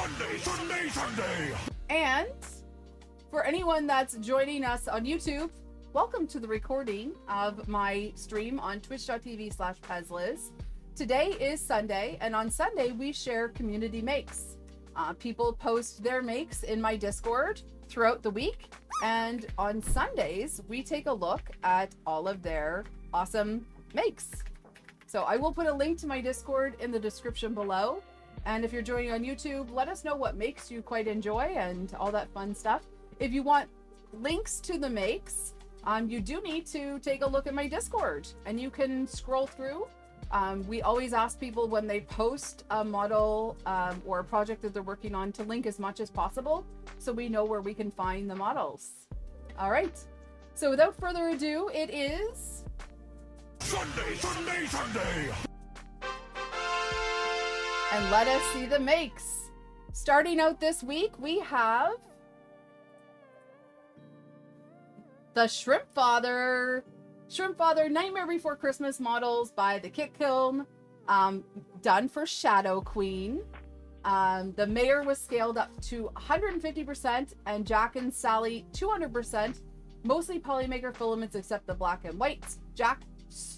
Sunday. And for anyone that's joining us on YouTube, welcome to the recording of my stream on twitch.tv/pezliz. Today is Sunday, and on Sunday we share community makes. People post their makes in my Discord throughout the week, and on Sundays we take a look at all of their awesome makes. So I will put a link to my Discord in the description below. And if you're joining on YouTube, let us know what makes you quite enjoy and all that fun stuff. If you want links to the makes, you do need to take a look at my Discord, and you can scroll through. We always ask people when they post a model or a project that they're working on to link as much as possible so we know where we can find the models. All right. So without further ado, it is... Sunday. And let us see the makes. Starting out this week, we have the Shrimp Father Nightmare Before Christmas models by the Kit Kiln, done for Shadow Queen. The Mayor was scaled up to 150% and Jack and Sally 200%, mostly Polymaker filaments except the black and whites.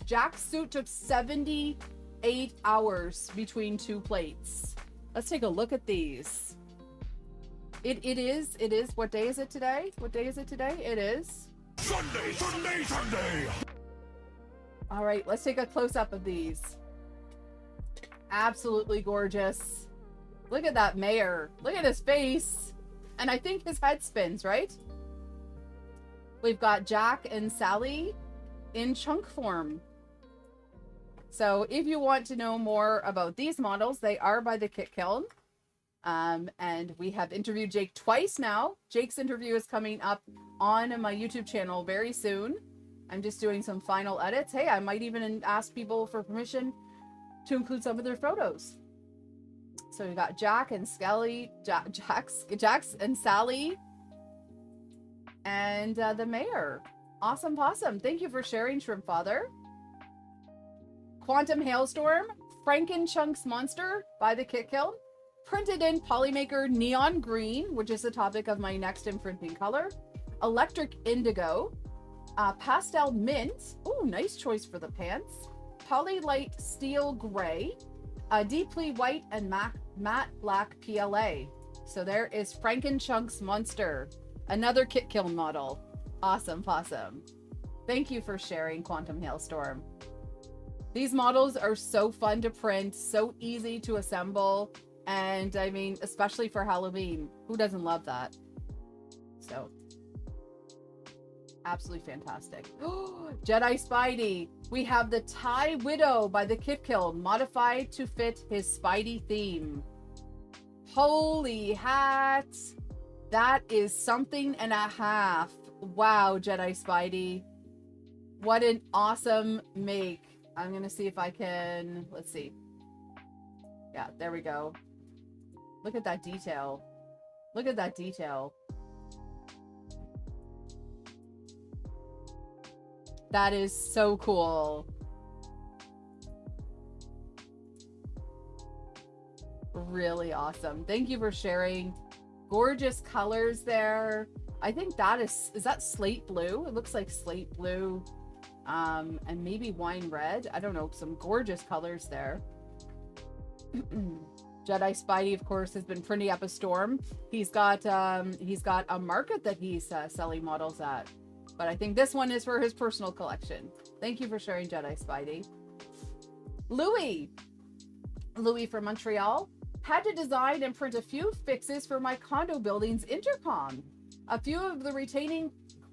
Jack's suit took 78 hours between two plates. Let's take a look at these. It is. What day is it today? It is Sunday. All right, let's take a close-up of these. Absolutely gorgeous. Look at that Mayor. Look at his face. And I think his head spins, right? We've got Jack and Sally in chunk form. So if you want to know more about these models, they are by the Kit Kiln. And we have interviewed Jake twice now. Jake's interview is coming up on my YouTube channel very soon. I'm just doing some final edits. Hey, I might even ask people for permission to include some of their photos. So we got Jack and Skelly, Jax and Sally, and the Mayor. Awesome possum. Thank you for sharing, Shrimp Father. Quantum Hailstorm, Frankenchunks Monster by the Kit Kiln, printed in Polymaker Neon Green, which is the topic of my next imprinting color. Electric Indigo, Pastel Mint, ooh, nice choice for the pants. Polylight Steel Gray, Deeply White and Matte Black PLA. So there is Frankenchunks Monster, another Kit Kiln model. Awesome possum. Thank you for sharing, Quantum Hailstorm. These models are so fun to print, so easy to assemble, and I mean, especially for Halloween. Who doesn't love that? So, absolutely fantastic. Jedi Spidey. We have the Tie Widow by the Kit Kiln, modified to fit his Spidey theme. Holy hat! That is something and a half. Wow, Jedi Spidey. What an awesome make. I'm going to see if I can, let's see. Yeah, there we go. Look at that detail. Look at that detail. That is so cool. Really awesome. Thank you for sharing. Gorgeous colors there. I think that is that slate blue? It looks like slate blue. And maybe wine red. I don't know, some gorgeous colors there. Jedi Spidey, of course, has been printing up a storm. He's got a market that he's selling models at, but I think this one is for his personal collection. Thank you for sharing, Jedi Spidey. Louis from Montreal. Had to design and print a few fixes for my condo building's intercom. A few of the retaining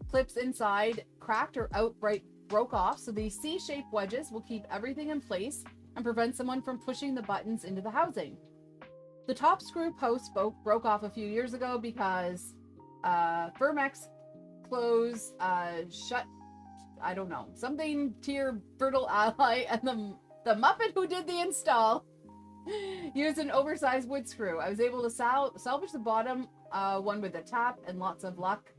clips inside cracked or outright broke off, so these C-shaped wedges will keep everything in place and prevent someone from pushing the buttons into the housing. The top screw post broke off a few years ago because Firmex close shut, I don't know, something to your brittle ally, and the Muppet who did the install used an oversized wood screw. I was able to salvage the bottom one with a tap and lots of luck.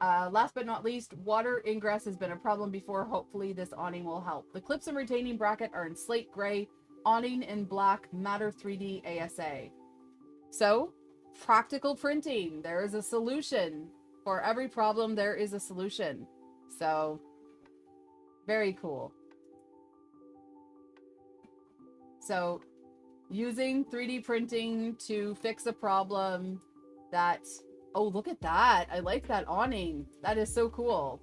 Last but not least, water ingress has been a problem before. Hopefully this awning will help. The clips and retaining bracket are in slate gray, awning in black, matter 3D ASA. So, practical printing. There is a solution. For every problem, there is a solution. So, very cool. So, using 3D printing to fix a problem that... Oh, look at that. I like that awning. That is so cool.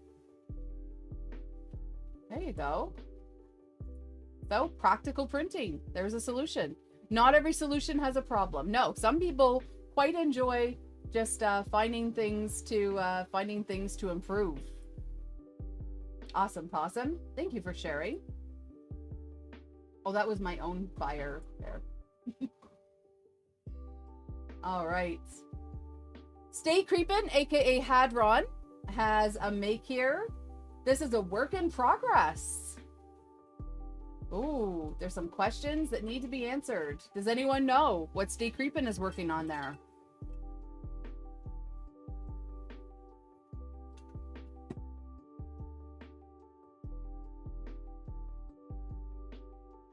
There you go. So, practical printing. There's a solution. Not every solution has a problem. No, some people quite enjoy just finding things to improve. Awesome, Possum. Thank you for sharing. Oh, that was my own fire there. All right. Stay Creepin', aka Hadron, has a make here. This is a work in progress. Ooh, there's some questions that need to be answered. Does anyone know what Stay Creepin' is working on there?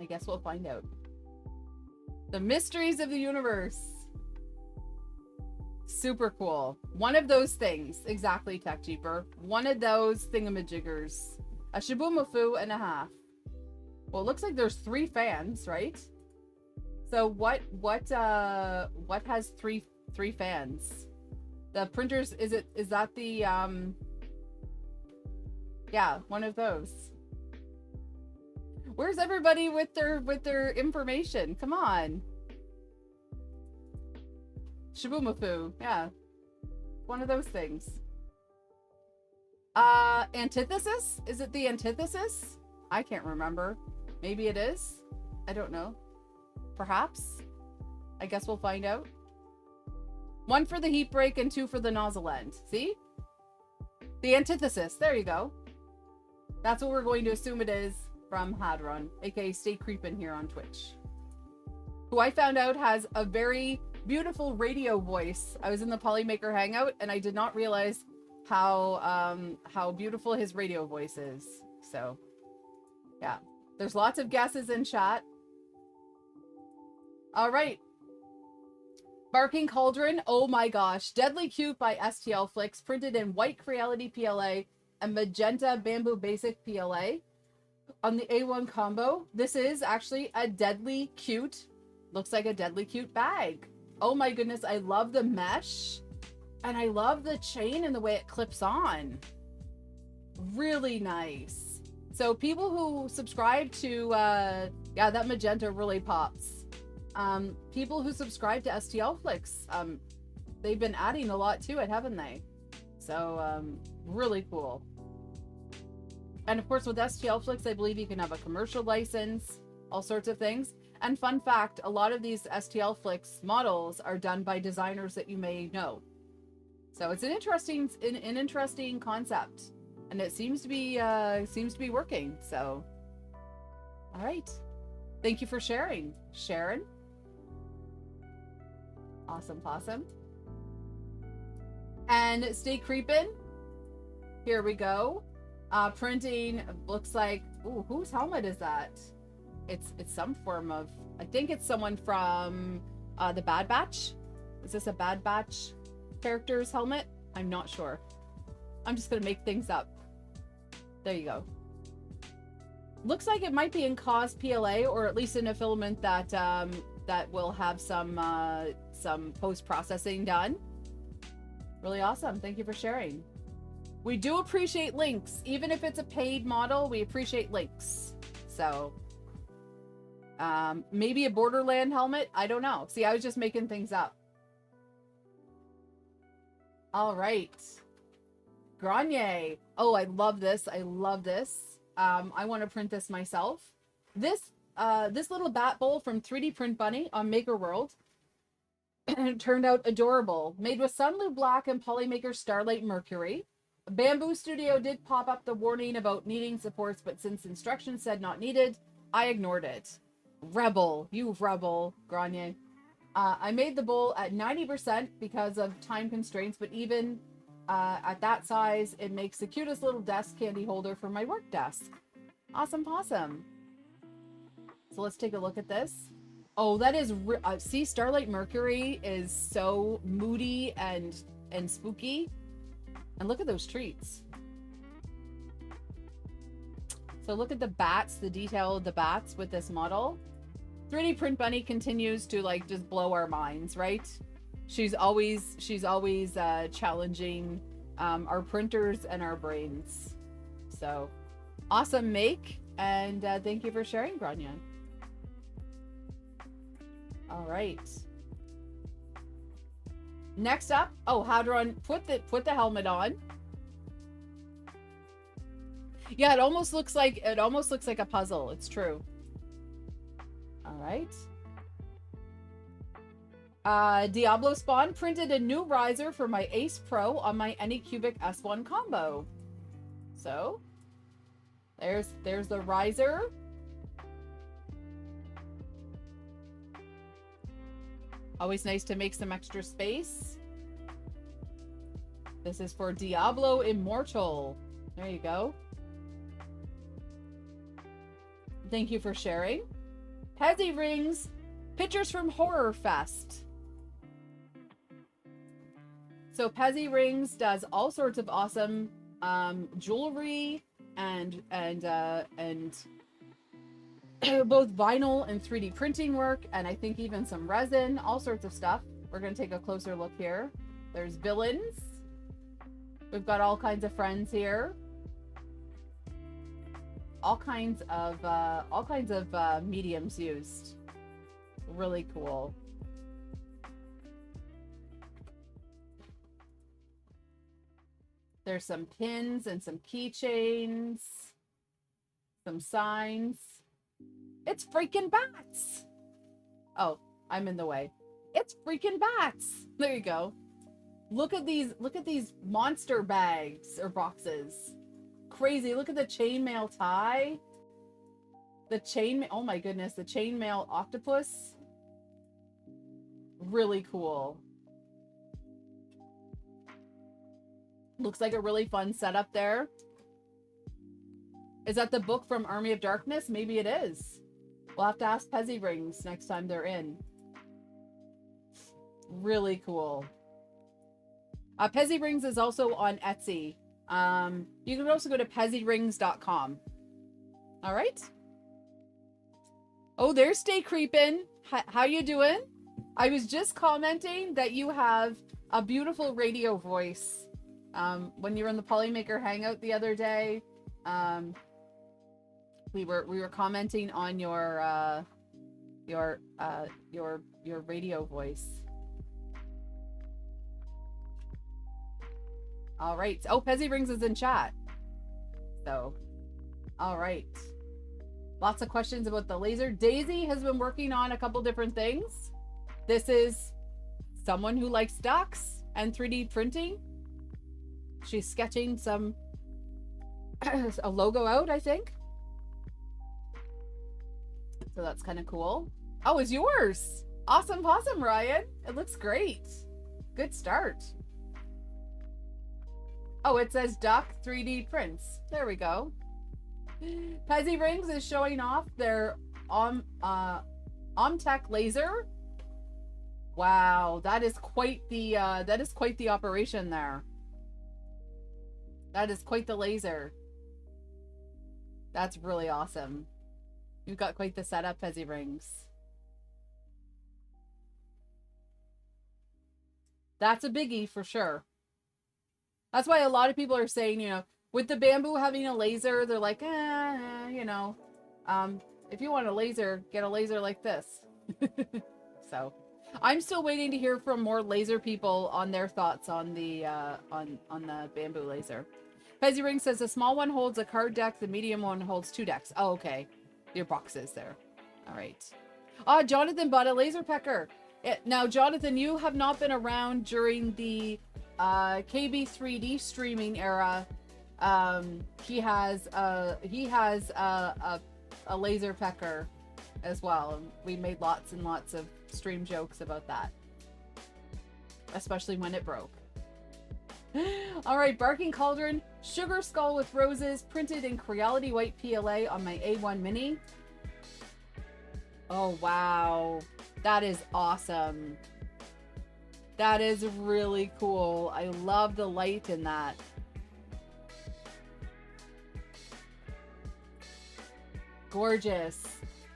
I guess we'll find out. The mysteries of the universe. Super cool. One of those things. Exactly, Tech Jeeper. One of those thingamajiggers. A Shibumafu and a half. Well, it looks like there's 3 fans, right? So what has three fans? The printers, is that the yeah, one of those. Where's everybody with their information? Come on. Shibumafu, yeah. One of those things. Antithesis? Is it the antithesis? I can't remember. Maybe it is. I don't know. Perhaps. I guess we'll find out. 1 for the heat break and 2 for the nozzle end. See? The antithesis. There you go. That's what we're going to assume it is from Hadron, aka Stay Creepin' here on Twitch. Who I found out has a very beautiful radio voice. I was in the Polymaker Hangout and I did not realize how beautiful his radio voice is. So, yeah. There's lots of guesses in chat. All right. Barking Cauldron. Oh my gosh. Deadly Cute by STL Flicks. Printed in white Creality PLA and magenta Bamboo Basic PLA. On the A1 combo. This is actually a Deadly Cute. Looks like a Deadly Cute bag. Oh my goodness. I love the mesh. And I love the chain and the way it clips on. Really nice. So people who subscribe to, yeah, that magenta really pops. People who subscribe to STL Flicks, they've been adding a lot to it, haven't they? So, really cool. And of course with STL Flicks, I believe you can have a commercial license, all sorts of things. And fun fact, a lot of these STL Flicks models are done by designers that you may know. So it's an interesting concept. And it seems to be working. So, all right. Thank you for sharing, Sharon. Awesome, Possum. And Stay Creepin'. Here we go. Printing looks like. Ooh, whose helmet is that? It's some form of. I think it's someone from the Bad Batch. Is this a Bad Batch character's helmet? I'm not sure. I'm just gonna make things up. There you go. Looks like it might be in Cause PLA, or at least in a filament that that will have some post-processing done. Really awesome. Thank you for sharing. We do appreciate links. Even if it's a paid model, we appreciate links. So maybe a Borderland helmet. I don't know. See, I was just making things up. All right. Grenier. Oh, I love this. I love this. I want to print this myself. This little bat bowl from 3D Print Bunny on Maker World turned out adorable. Made with Sunlu Black and Polymaker Starlight Mercury. Bamboo Studio did pop up the warning about needing supports, but since instructions said not needed, I ignored it. Rebel. You rebel, Grenier. I made the bowl at 90% because of time constraints, but even at that size, it makes the cutest little desk candy holder for my work desk. Awesome Possum. So let's take a look at this. Oh, that is see, Starlight Mercury is so moody and spooky. And look at those treats. So look at the bats, the detail of the bats with this model. 3D Print Bunny continues to like just blow our minds, right? She's always challenging our printers and our brains. So awesome make, and thank you for sharing, Grania. All right. Next up, oh, Hadron, put the helmet on. Yeah, it almost looks like a puzzle. It's true. All right. Diablo Spawn printed a new riser for my Ace Pro on my Anycubic S1 combo. So there's the riser. Always nice to make some extra space. This is for Diablo Immortal. There you go. Thank you for sharing. Pezzy Rings, pictures from Horror Fest. So Pezzy Rings does all sorts of awesome jewelry and both vinyl and 3D printing work, and I think even some resin, all sorts of stuff. We're going to take a closer look here. There's villains. We've got all kinds of friends here. All kinds of mediums used. Really cool. There's some pins and some keychains, some signs. It's freaking bats. Oh, I'm in the way. It's freaking bats. There you go. Look at these monster bags or boxes. Crazy. Look at the chainmail tie. Oh my goodness, the chainmail octopus. Really cool. Looks like a really fun setup there. Is that the book from Army of Darkness? Maybe it is. We'll have to ask Pezzy Rings next time they're in. Really cool. Pezzy Rings is also on Etsy. You can also go to pezzyrings.com. All right. Oh, there's Stay Creepin'. How you doing? I was just commenting that you have a beautiful radio voice. When you were in the Polymaker Hangout the other day, we were commenting on your radio voice. All right. Oh, Pezzy Rings is in chat. So, all right. Lots of questions about the laser. Daisy has been working on a couple different things. This is someone who likes ducks and 3D printing. She's sketching a logo out, I think. So that's kind of cool. Oh, it's yours. Awesome possum, Ryan. It looks great. Good start. Oh, it says duck 3D prints. There we go. Pezzy Rings is showing off their Omtech laser. Wow, that is quite the operation there. That is quite the laser. That's really awesome. You've got quite the setup, Pezzy Rings. That's a biggie for sure. That's why a lot of people are saying, you know, with the bamboo having a laser, they're like, you know, if you want a laser, get a laser like this. So I'm still waiting to hear from more laser people on their thoughts on the on the bamboo laser. Pezzy Ring says the small one holds a card deck, the medium one holds 2 decks. Oh, okay. Your boxes there. All right. Jonathan bought a laser pecker. Now, Jonathan, you have not been around during the KB3D streaming era. He has a laser pecker as well. We made lots and lots of stream jokes about that, especially when it broke. All right, Barking Cauldron, Sugar Skull with Roses, printed in Creality White PLA on my A1 Mini. Oh, wow. That is awesome. That is really cool. I love the light in that. Gorgeous.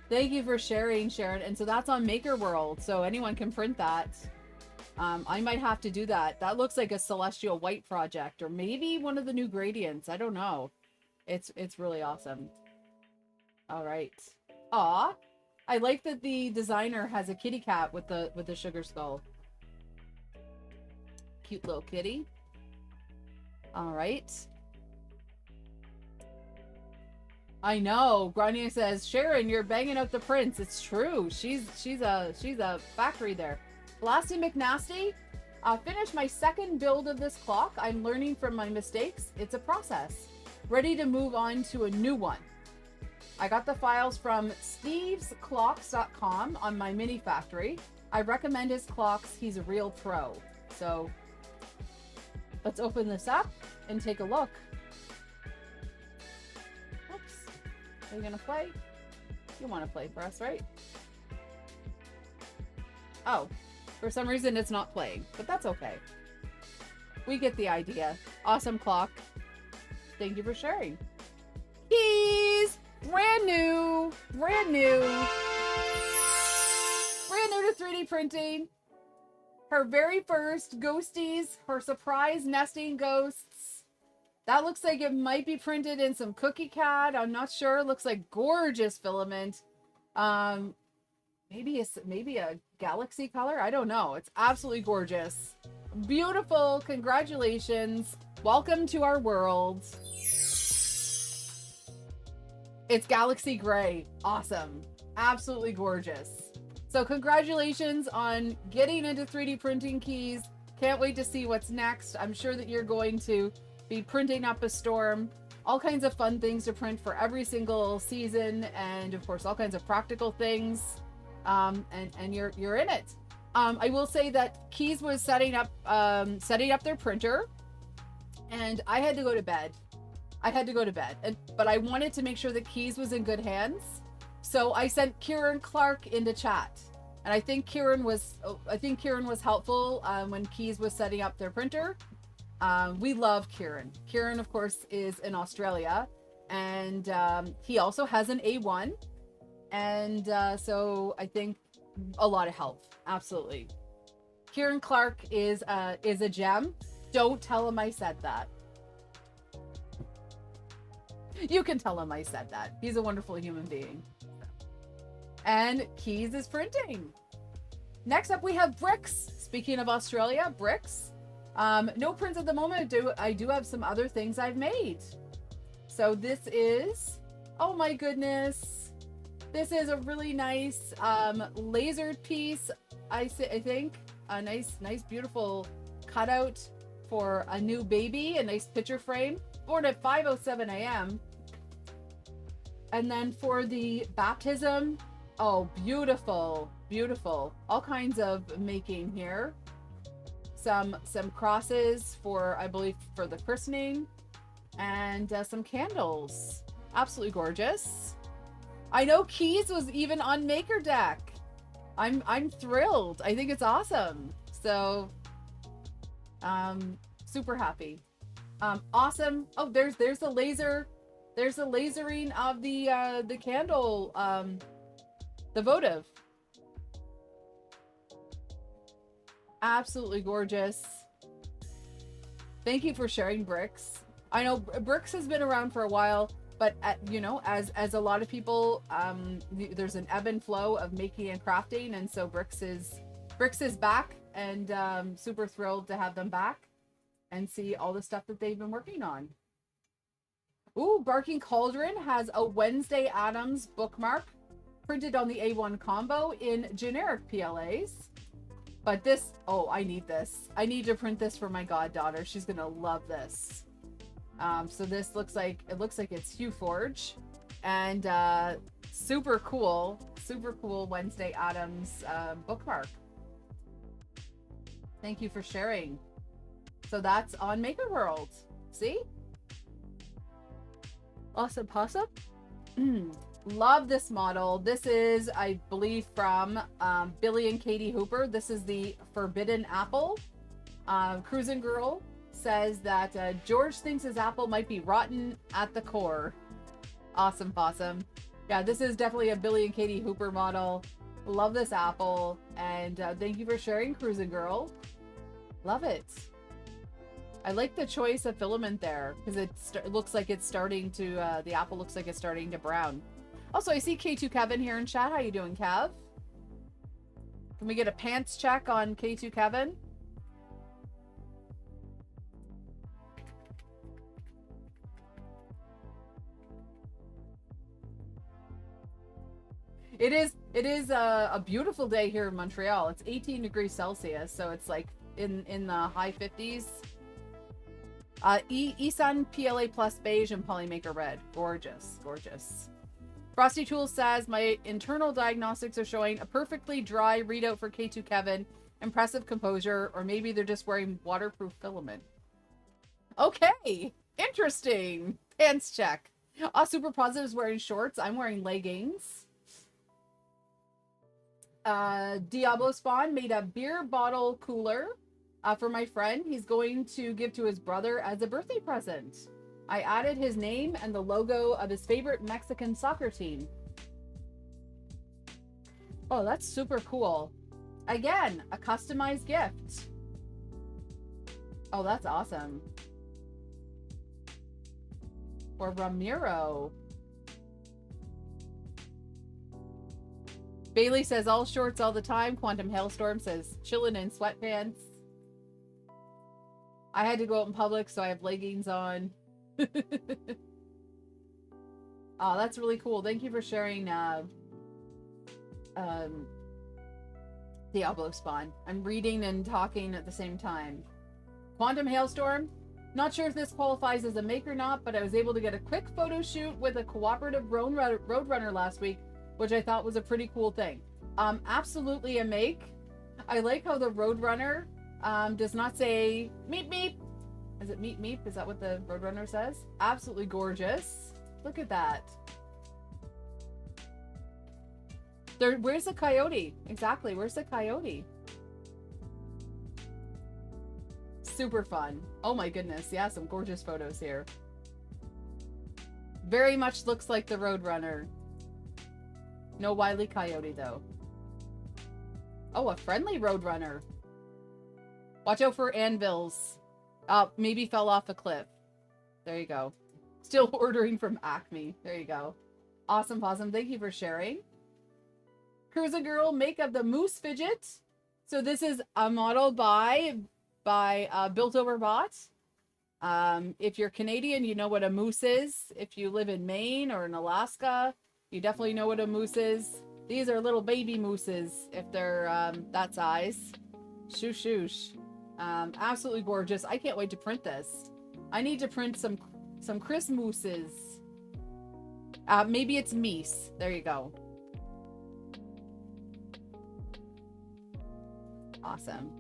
Thank you for sharing, Sharon. And so that's on Maker World, so anyone can print that. I might have to do that. That looks like a celestial white project, or maybe one of the new gradients. I don't know. It's really awesome. All right. Aw, I like that the designer has a kitty cat with the sugar skull. Cute little kitty. All right. I know. Grania says, Sharon, you're banging out the prints. It's true. She's a factory there. Blasty McNasty, finished my second build of this clock. I'm learning from my mistakes. It's a process. Ready to move on to a new one. I got the files from stevesclocks.com on my mini factory. I recommend his clocks. He's a real pro. So let's open this up and take a look. Oops. Are you gonna play? You want to play for us, right? Oh, for some reason it's not playing, but that's okay. We get the idea. Awesome clock. Thank you for sharing. Keys! Brand new! Brand new! Brand new to 3D printing. Her very first ghosties, her surprise nesting ghosts. That looks like it might be printed in some cookie cat. I'm not sure. Looks like gorgeous filament. Maybe a galaxy color. I don't know. It's absolutely gorgeous. Beautiful. Congratulations. Welcome to our world. It's galaxy gray. Awesome. Absolutely gorgeous. So congratulations on getting into 3D printing, Keys. Can't wait to see what's next. I'm sure that you're going to be printing up a storm. All kinds of fun things to print for every single season, and of course all kinds of practical things. And you're in it. I will say that Keys was setting up their printer, and I had to go to bed. But I wanted to make sure that Keys was in good hands. So I sent Kieran Clark into chat, and I think Kieran was helpful when Keys was setting up their printer. We love Kieran. Kieran, of course, is in Australia, and he also has an A1, and so I think a lot of help. Absolutely. Kieran Clark is a gem. Don't tell him I said that. You can tell him I said that. He's a wonderful human being. And Keys is printing. Next up, we have Bricks. Speaking of Australia, Bricks. No prints at the moment. I do have some other things I've made. So this is, oh my goodness. This is a really nice lasered piece. I think a nice, beautiful cutout for a new baby. A nice picture frame. Born at 5:07 a.m. And then for the baptism, oh, beautiful, beautiful. All kinds of making here. Some crosses for, I believe, for the christening, and some candles. Absolutely gorgeous. I know Keys was even on Maker Deck. I'm thrilled. I think it's awesome. So, super happy. Awesome. Oh, there's the laser. There's the lasering of the candle, the votive. Absolutely gorgeous. Thank you for sharing, Bricks. I know Bricks has been around for a while, but you know, as a lot of people, there's an ebb and flow of making and crafting, and so Bricks is back, and super thrilled to have them back and see all the stuff that they've been working on. Ooh, Barking Cauldron has a Wednesday Addams bookmark printed on the A1 combo in generic PLAs. But this, oh, I need this. I need to print this for my goddaughter. She's gonna love this. So this looks like it's Hue Forge, and super cool Wednesday Addams bookmark. Thank you for sharing. So that's on Maker World. See? Awesome possum. Love this model. This is, I believe, from Billy and Katie Hooper. This is the Forbidden Apple. Cruisin' Girl says that George thinks his apple might be rotten at the core. Awesome, awesome. Yeah, this is definitely a Billy and Katie Hooper model. Love this apple. And thank you for sharing, Cruisin' Girl. Love it. I like the choice of filament there because it looks like it's starting to, the apple looks like it's starting to brown. Also, I see K2 Kevin here in chat. How you doing, Kev? Can we get a pants check on K2 Kevin? It is a beautiful day here in Montreal. It's 18 degrees Celsius, so it's like in the high 50s. Esun PLA plus beige and Polymaker red. Gorgeous, gorgeous. Frosty Tools says, my internal diagnostics are showing a perfectly dry readout for K2 Kevin. Impressive composure, or maybe they're just wearing waterproof filament. Okay, interesting. Pants check. Super Positive is wearing shorts. I'm wearing leggings. Diablo Spawn made a beer bottle cooler for my friend. He's going to give to his brother as a birthday present. I added his name and the logo of his favorite Mexican soccer team. Oh, that's super cool. Again, a customized gift. Oh, that's awesome. For Ramiro. Bailey says all shorts all the time. Quantum Hailstorm says chillin' in sweatpants. I had to go out in public, so I have leggings on. Oh, that's really cool. Thank you for sharing Diablo Spawn. I'm reading and talking at the same time. Quantum Hailstorm. Not sure if this qualifies as a make or not, but I was able to get a quick photo shoot with a cooperative roadrunner last week, which I thought was a pretty cool thing. Absolutely a make. I like how the Roadrunner does not say meep meep. Is it meep meep? Is that what the Roadrunner says? Absolutely gorgeous. Look at that. Where's the coyote? Exactly, where's the coyote? Super fun. Oh my goodness, yeah, some gorgeous photos here. Very much looks like the Roadrunner. No Wile E. Coyote, though. Oh, a friendly Roadrunner. Watch out for anvils. Maybe fell off a cliff. There you go. Still ordering from Acme. There you go. Awesome, awesome. Thank you for sharing. Cruisin' Girl, make of the Moose Fidget. So this is a model by Built Over Bot. If you're Canadian, you know what a moose is. If you live in Maine or in Alaska, you definitely know what a moose is. These are little baby mooses if they're that size. Shoosh shoosh. Absolutely gorgeous. I can't wait to print this. I need to print some Chris mooses. Maybe it's meese. There you go. Awesome.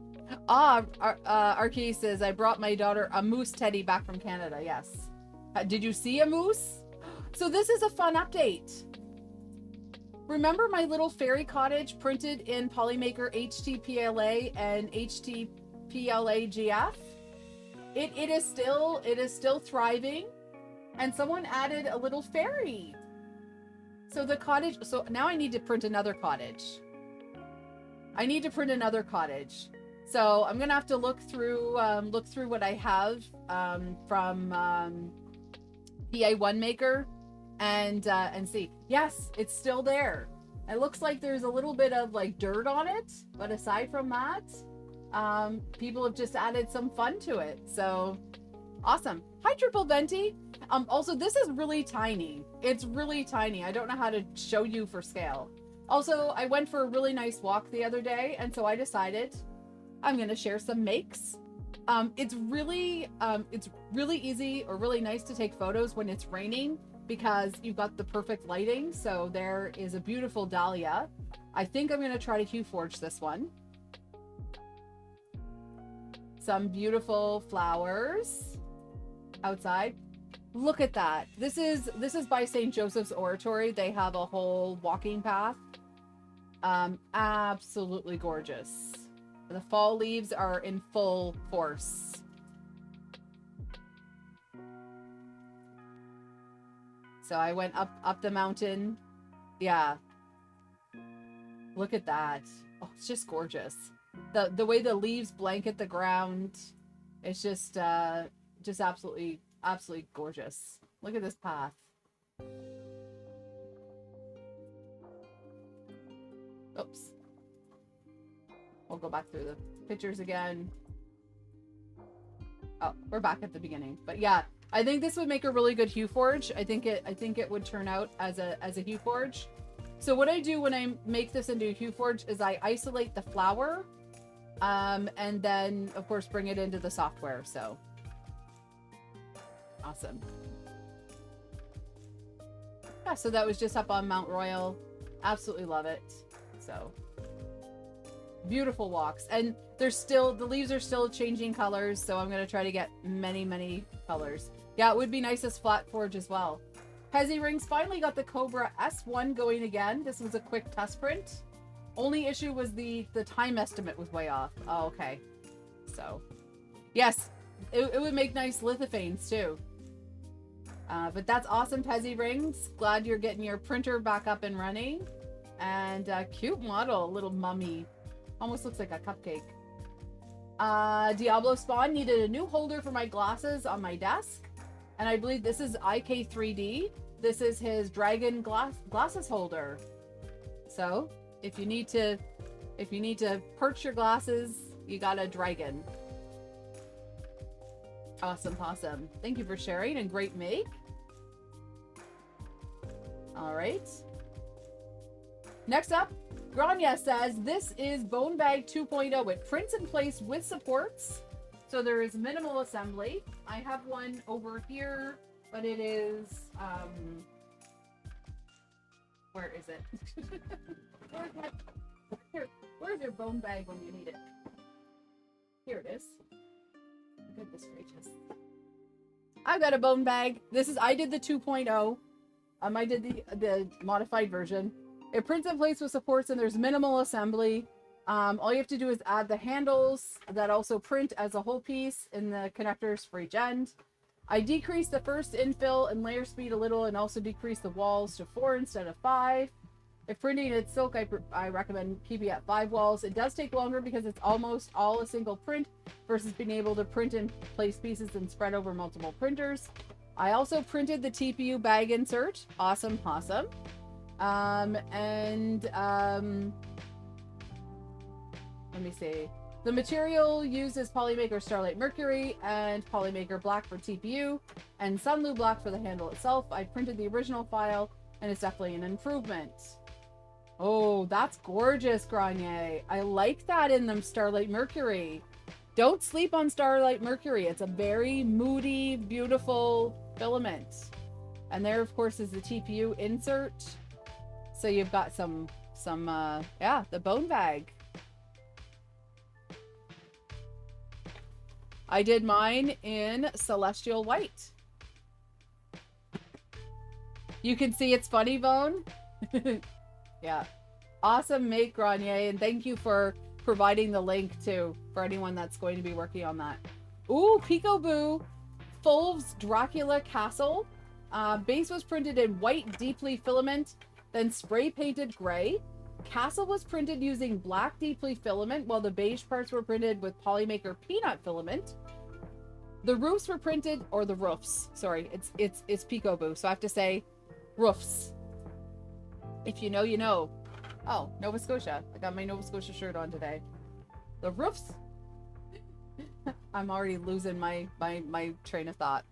Archie says, I brought my daughter a moose teddy back from Canada. Yes. Did you see a moose? So this is a fun update. Remember my little fairy cottage printed in Polymaker HTPLA and HTPLA-GF? It is still thriving, and someone added a little fairy. So the cottage, so now I need to print another cottage. So I'm gonna have to look through what I have from PA1 Maker and see. Yes, it's still there. It looks like there's a little bit of like dirt on it, but aside from that, people have just added some fun to it. So awesome. Hi, Triple Venti. Also, this is really tiny. It's really tiny. I don't know how to show you for scale. Also, I went for a really nice walk the other day, and so I decided I'm going to share some makes. It's really easy or really nice to take photos when it's raining because you've got the perfect lighting. So there is a beautiful dahlia. I think I'm going to try to hue forge this one. Some beautiful flowers outside. Look at that. This is by St. Joseph's Oratory. They have a whole walking path. Absolutely gorgeous. The fall leaves are in full force. So I went up the mountain. Yeah. Look at that. Oh, it's just gorgeous. The way the leaves blanket the ground, it's just absolutely gorgeous. Look at this path. Oops. We'll go back through the pictures again. Oh, we're back at the beginning. But yeah, I think this would make a really good hue forge. I think it would turn out as a hue forge. So what I do when I make this into a hue forge is I isolate the flower, and then of course bring it into the software. So awesome. Yeah, so that was just up on Mount Royal. Absolutely love it. So beautiful walks, and the leaves are still changing colors, so I'm going to try to get many colors. Yeah, it would be nice as flat forge as well. Pezzy Rings finally got the Cobra S1 going again. This was a quick test print. Only issue was the time estimate was way off. Oh, okay. So yes, it would make nice lithophanes too. But that's awesome, Pezzy Rings. Glad you're getting your printer back up and running. And cute model, little mummy. Almost looks like a cupcake. Diablo Spawn needed a new holder for my glasses on my desk. And I believe this is IK3D. This is his dragon glasses holder. So if you need to perch your glasses, you got a dragon. Awesome. Thank you for sharing, and great make. All right. Next up, Grania says, this is Bone Bag 2.0. It prints in place with supports. So there is minimal assembly. I have one over here, but it is, where is it? Where's your bone bag when you need it? Here it is. Goodness gracious. I've got a bone bag. I did the 2.0. I did the modified version. It prints in place with supports, and there's minimal assembly. All you have to do is add the handles that also print as a whole piece in the connectors for each end. I decreased the first infill and layer speed a little, and also decreased the walls to 4 instead of 5. If printing in silk, I recommend keeping at 5 walls. It does take longer because it's almost all a single print versus being able to print in place pieces and spread over multiple printers. I also printed the TPU bag insert. Awesome. Let me see. The material used is Polymaker Starlight Mercury and Polymaker Black for TPU and Sunlu Black for the handle itself. I printed the original file, and it's definitely an improvement. Oh, that's gorgeous, Grenier. I like that in them Starlight Mercury. Don't sleep on Starlight Mercury. It's a very moody, beautiful filament. And there, of course, is the TPU insert. So you've got the bone bag. I did mine in Celestial White. You can see it's funny, Bone. Yeah. Awesome make, Grenier, and thank you for providing the link too for anyone that's going to be working on that. Ooh, Peekaboo Fulv's Dracula Castle. Base was printed in white deeply filament, then spray painted gray. Castle was printed using black deeply filament, while the beige parts were printed with Polymaker peanut filament. The roofs were printed, or the roofs, sorry, it's Peekaboo, so I have to say roofs. If you know, you know. Oh, Nova Scotia. I got my Nova Scotia shirt on today. The roofs. I'm already losing my train of thought.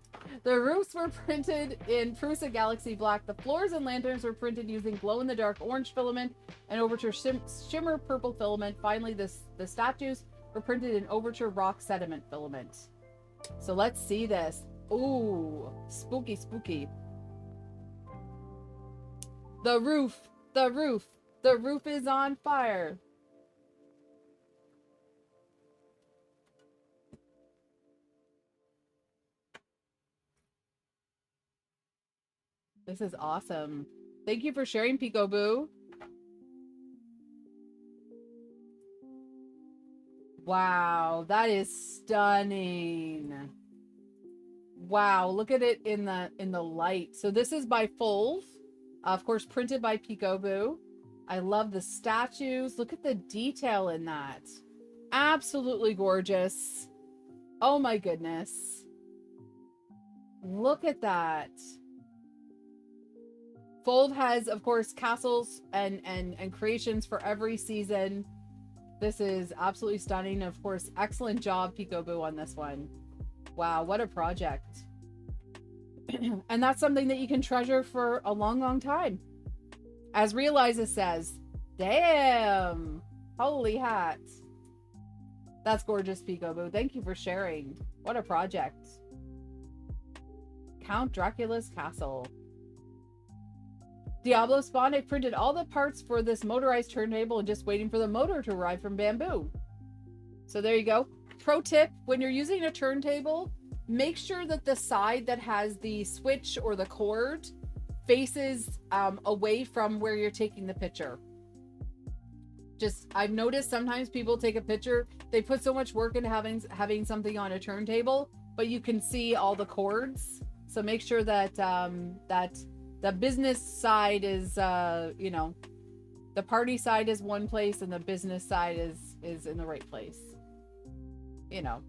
The roofs were printed in Prusa Galaxy Black. The floors and lanterns were printed using glow-in-the-dark orange filament and Overture shimmer purple filament. Finally, the statues were printed in Overture rock sediment filament. So let's see this. Ooh, spooky, spooky. The roof is on fire. This is awesome. Thank you for sharing, Peekaboo. Wow, that is stunning. Wow, look at it in the light. So this is by Fulv, of course, printed by Peekaboo. I love the statues. Look at the detail in that. Absolutely gorgeous. Oh my goodness. Look at that. Fulv has, of course, castles and creations for every season. This is absolutely stunning. Of course, excellent job, Peekaboo, on this one. Wow, what a project. And that's something that you can treasure for a long, long time. As Realiza says, damn, holy hat. That's gorgeous, Peekaboo. Thank you for sharing. What a project. Count Dracula's Castle. Diablo Spawn, I printed all the parts for this motorized turntable and just waiting for the motor to arrive from Bamboo. So there you go. Pro tip, when you're using a turntable, make sure that the side that has the switch or the cord faces away from where you're taking the picture. Just, I've noticed sometimes people take a picture, they put so much work into having something on a turntable, but you can see all the cords. So make sure that that the business side is, you know, the party side is one place and the business side is in the right place. You know,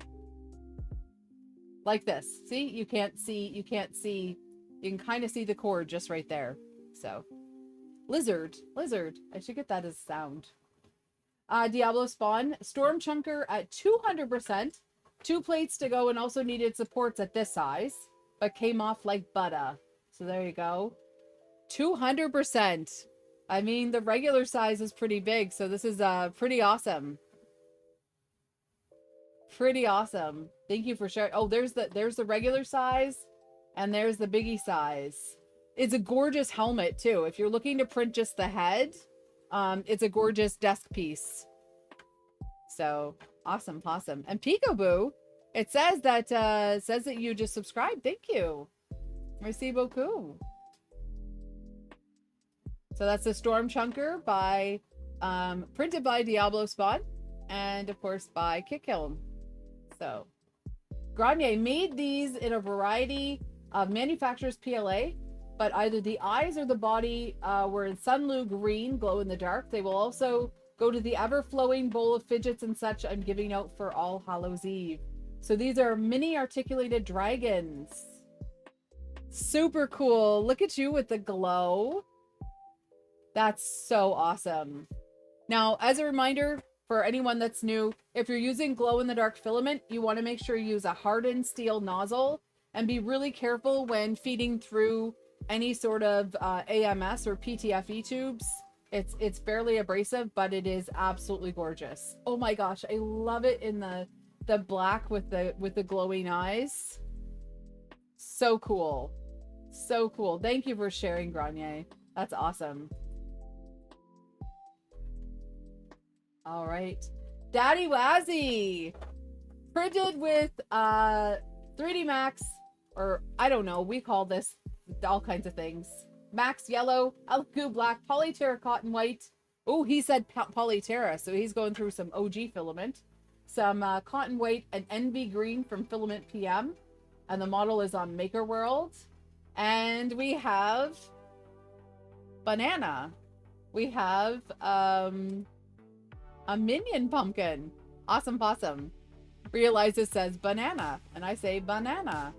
like this. See, you can kind of see the cord just right there. So lizard, I should get that as sound. Diablo Spawn, Storm Chunker at 200%, 2 plates to go, and also needed supports at this size, but came off like butter. So there you go. 200%. I mean, the regular size is pretty big, so this is pretty awesome. Pretty awesome. Thank you for sharing. Oh, there's the regular size, and there's the biggie size. It's a gorgeous helmet too. If you're looking to print just the head, it's a gorgeous desk piece. So awesome. And Peekaboo, it says that you just subscribed. Thank you. Merci beaucoup. So that's the Storm Chunker by printed by Diablo Spawn, and of course by Kickhilm. So Grenier made these in a variety of manufacturers PLA, but either the eyes or the body were in Sunlu green, glow in the dark. They will also go to the ever-flowing bowl of fidgets and such I'm giving out for All Hallows Eve. So these are mini articulated dragons. Super cool. Look at you with the glow. That's so awesome. Now, as a reminder, for anyone that's new, if you're using glow-in-the-dark filament, you want to make sure you use a hardened steel nozzle and be really careful when feeding through any sort of AMS or PTFE tubes. It's fairly abrasive, but it is absolutely gorgeous. Oh my gosh, I love it in the black with the glowing eyes. So cool. So cool. Thank you for sharing, Grenier. That's awesome. All right. Daddy Wazzy. Printed with 3D Max, or I don't know, we call this all kinds of things. Max Yellow, Alku Black, Polyterra Cotton White. Oh, he said Polyterra, so he's going through some OG filament. Some Cotton White and Envy Green from Filament PM. And the model is on Maker World. And we have Banana. We have a Minion Pumpkin. Awesome Possum. Realizes says banana, and I say banana.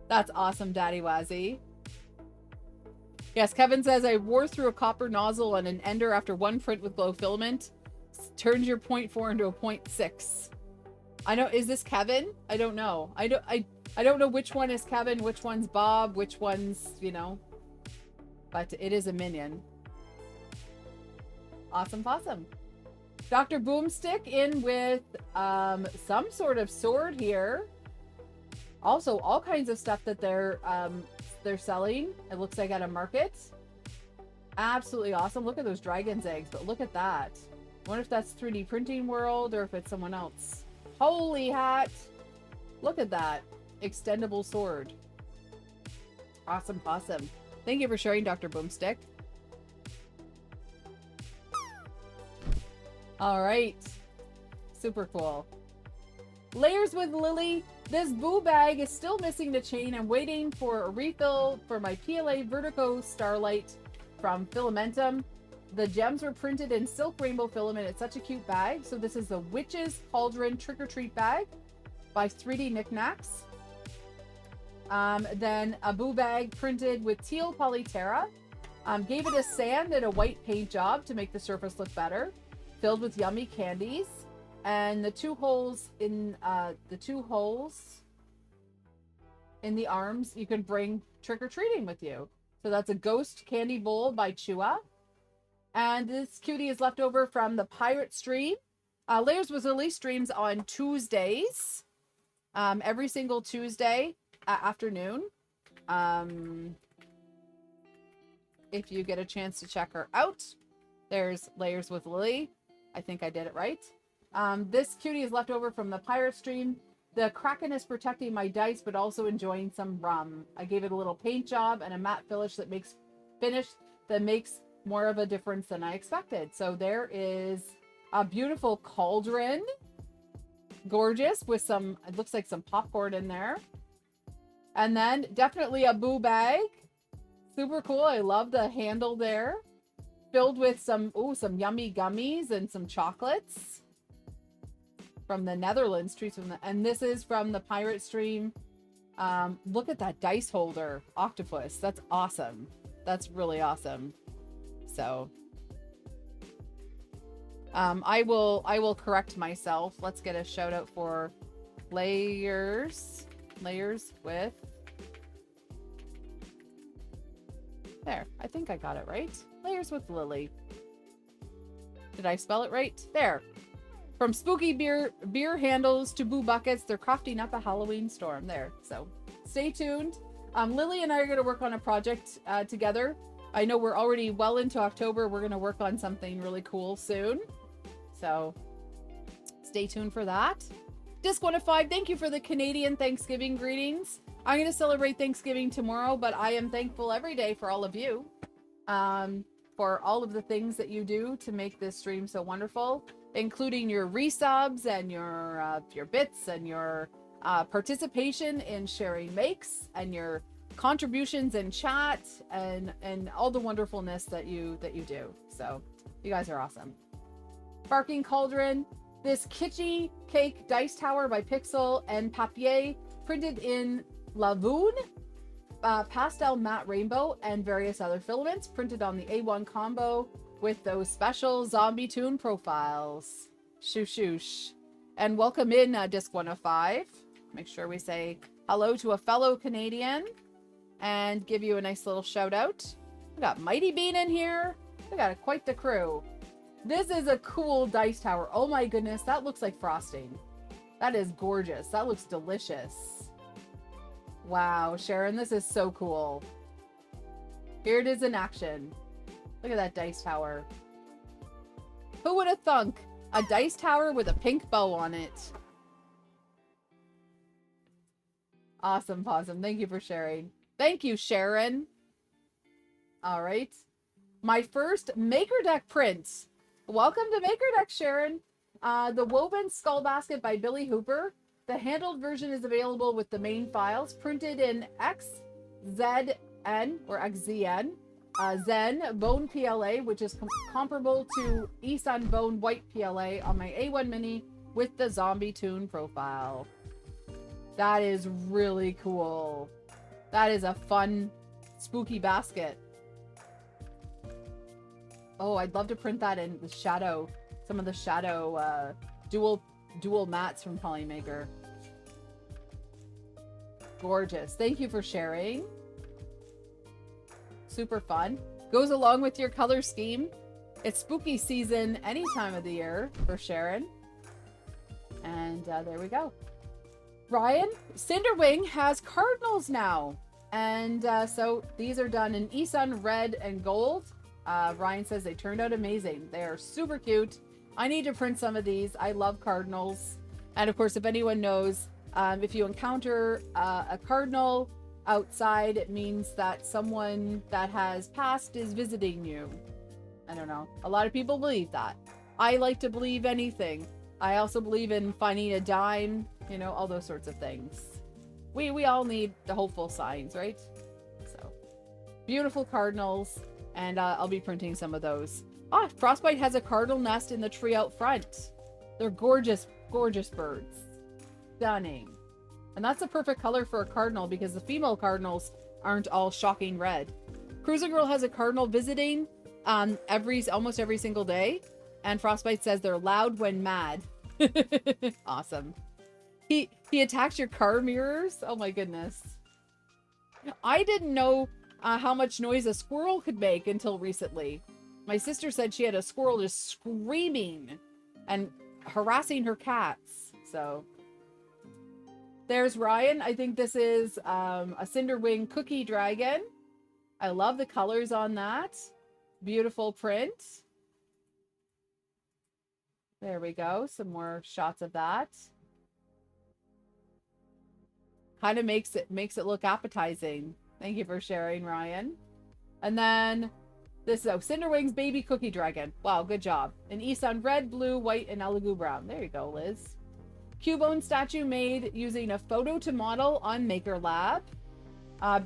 That's awesome, Daddy Wazzy. Yes, Kevin says, I wore through a copper nozzle on an ender after one print with glow filament. Turns your 0.4 into a 0.6. I know, is this Kevin? I don't know. I don't know which one is Kevin, which one's Bob, which one's, you know. But it is a minion. Awesome Possum. Dr. Boomstick in with some sort of sword here. Also, all kinds of stuff that they're selling. It looks like at a market. Absolutely awesome. Look at those dragon's eggs, but look at that. I wonder if that's 3D Printing World or if it's someone else. Holy hat. Look at that. Extendable sword. Awesome Possum. Thank you for sharing, Dr. Boomstick. All right. Super cool. Layers with Lily. This boo bag is still missing the chain. I'm waiting for a refill for my PLA Vertigo Starlight from Filamentum. The gems were printed in silk rainbow filament. It's such a cute bag. So this is the Witch's Cauldron Trick or Treat bag by 3D Knickknacks. Then a boo bag printed with teal polyterra. Gave it a sand and a white paint job to make the surface look better. Filled with yummy candies. And the two holes in the arms, you can bring trick-or-treating with you. So that's a Ghost Candy Bowl by Chua. And this cutie is left over from the Pirate Stream. Layers was released streams on Tuesdays. Every single Tuesday afternoon. If you get a chance to check her out. There's Layers with Lily. I think I did it right. This cutie is left over from the Pirate Stream. The Kraken is protecting my dice, but also enjoying some rum. I gave it a little paint job and a matte finish that makes more of a difference than I expected. So there is a beautiful cauldron. Gorgeous with some, it looks like some popcorn in there. And then definitely a boo bag. Super cool. I love the handle there. Filled with some yummy gummies and some chocolates. From the Netherlands, treats from and this is from the Pirate Stream. Look at that dice holder octopus. That's awesome. That's really awesome. So I will correct myself. Let's get a shout out for Layers with there. I think I got it right. Layers with Lily. Did I spell it right? There. From spooky beer handles to boo buckets, they're crafting up a Halloween storm there. So stay tuned. Lily and I are going to work on a project together. I know we're already well into October. We're going to work on something really cool soon. So stay tuned for that. Disc105, thank you for the Canadian Thanksgiving greetings. I'm going to celebrate Thanksgiving tomorrow, but I am thankful every day for all of you. For all of the things that you do to make this stream so wonderful, including your resubs and your bits and your participation in sharing makes and your contributions in chat and all the wonderfulness that you do. So you guys are awesome. Barking Cauldron, this kitschy cake dice tower by Pixel and Papier, printed in Lavoon, pastel matte rainbow, and various other filaments, printed on the A1 combo with those special zombie tune profiles. Shoosh. And welcome in Disc105. Make sure we say hello to a fellow Canadian and give you a nice little shout out. We got Mighty Bean in here. We got quite the crew. This is a cool dice tower. Oh my goodness, that looks like frosting. That is gorgeous. That looks delicious. Wow, Sharon, this is so cool. Here it is in action. Look at that dice tower. Who would have thunk? A dice tower with a pink bow on it. Awesome, Possum. Thank you for sharing. Thank you, Sharon. All right. My first Maker Deck print. Welcome to Maker Deck, Sharon. The Woven Skull Basket by Billy Hooper. The handled version is available with the main files, printed in XZN or XZN. Zen Bone PLA, which is comparable to Esun Bone White PLA on my A1 Mini with the zombie tune profile. That is really cool. That is a fun, spooky basket. Oh, I'd love to print that in the shadow, some of the shadow dual mats from Polymaker. Gorgeous. Thank you for sharing. Super fun. Goes along with your color scheme. It's spooky season any time of the year for Sharon. And there we go. Ryan, Cinderwing has cardinals now. And so these are done in Esun red and gold. Ryan says they turned out amazing. They are super cute. I need to print some of these. I love cardinals. And of course, if anyone knows, if you encounter a cardinal outside, it means that someone that has passed is visiting you. I don't know. A lot of people believe that. I like to believe anything. I also believe in finding a dime, you know, all those sorts of things. We all need the hopeful signs, right? So, beautiful cardinals, and I'll be printing some of those. Ah, Frostbite has a cardinal nest in the tree out front. They're gorgeous, gorgeous birds. Stunning. And that's a perfect color for a cardinal because the female cardinals aren't all shocking red. Cruiser Girl has a cardinal visiting almost every single day. And Frostbite says they're loud when mad. Awesome. He attacks your car mirrors? Oh my goodness. I didn't know how much noise a squirrel could make until recently. My sister said she had a squirrel just screaming and harassing her cats. So there's Ryan. I think this is a Cinderwing cookie dragon. I love the colors on that. Beautiful print. There we go. Some more shots of that. Kind of makes it look appetizing. Thank you for sharing, Ryan. And then this is Cinderwing's baby cookie dragon. Wow, good job. An Isan red, blue, white, and Elegoo brown. There you go, Liz. Cubone statue made using a photo to model on Maker Lab.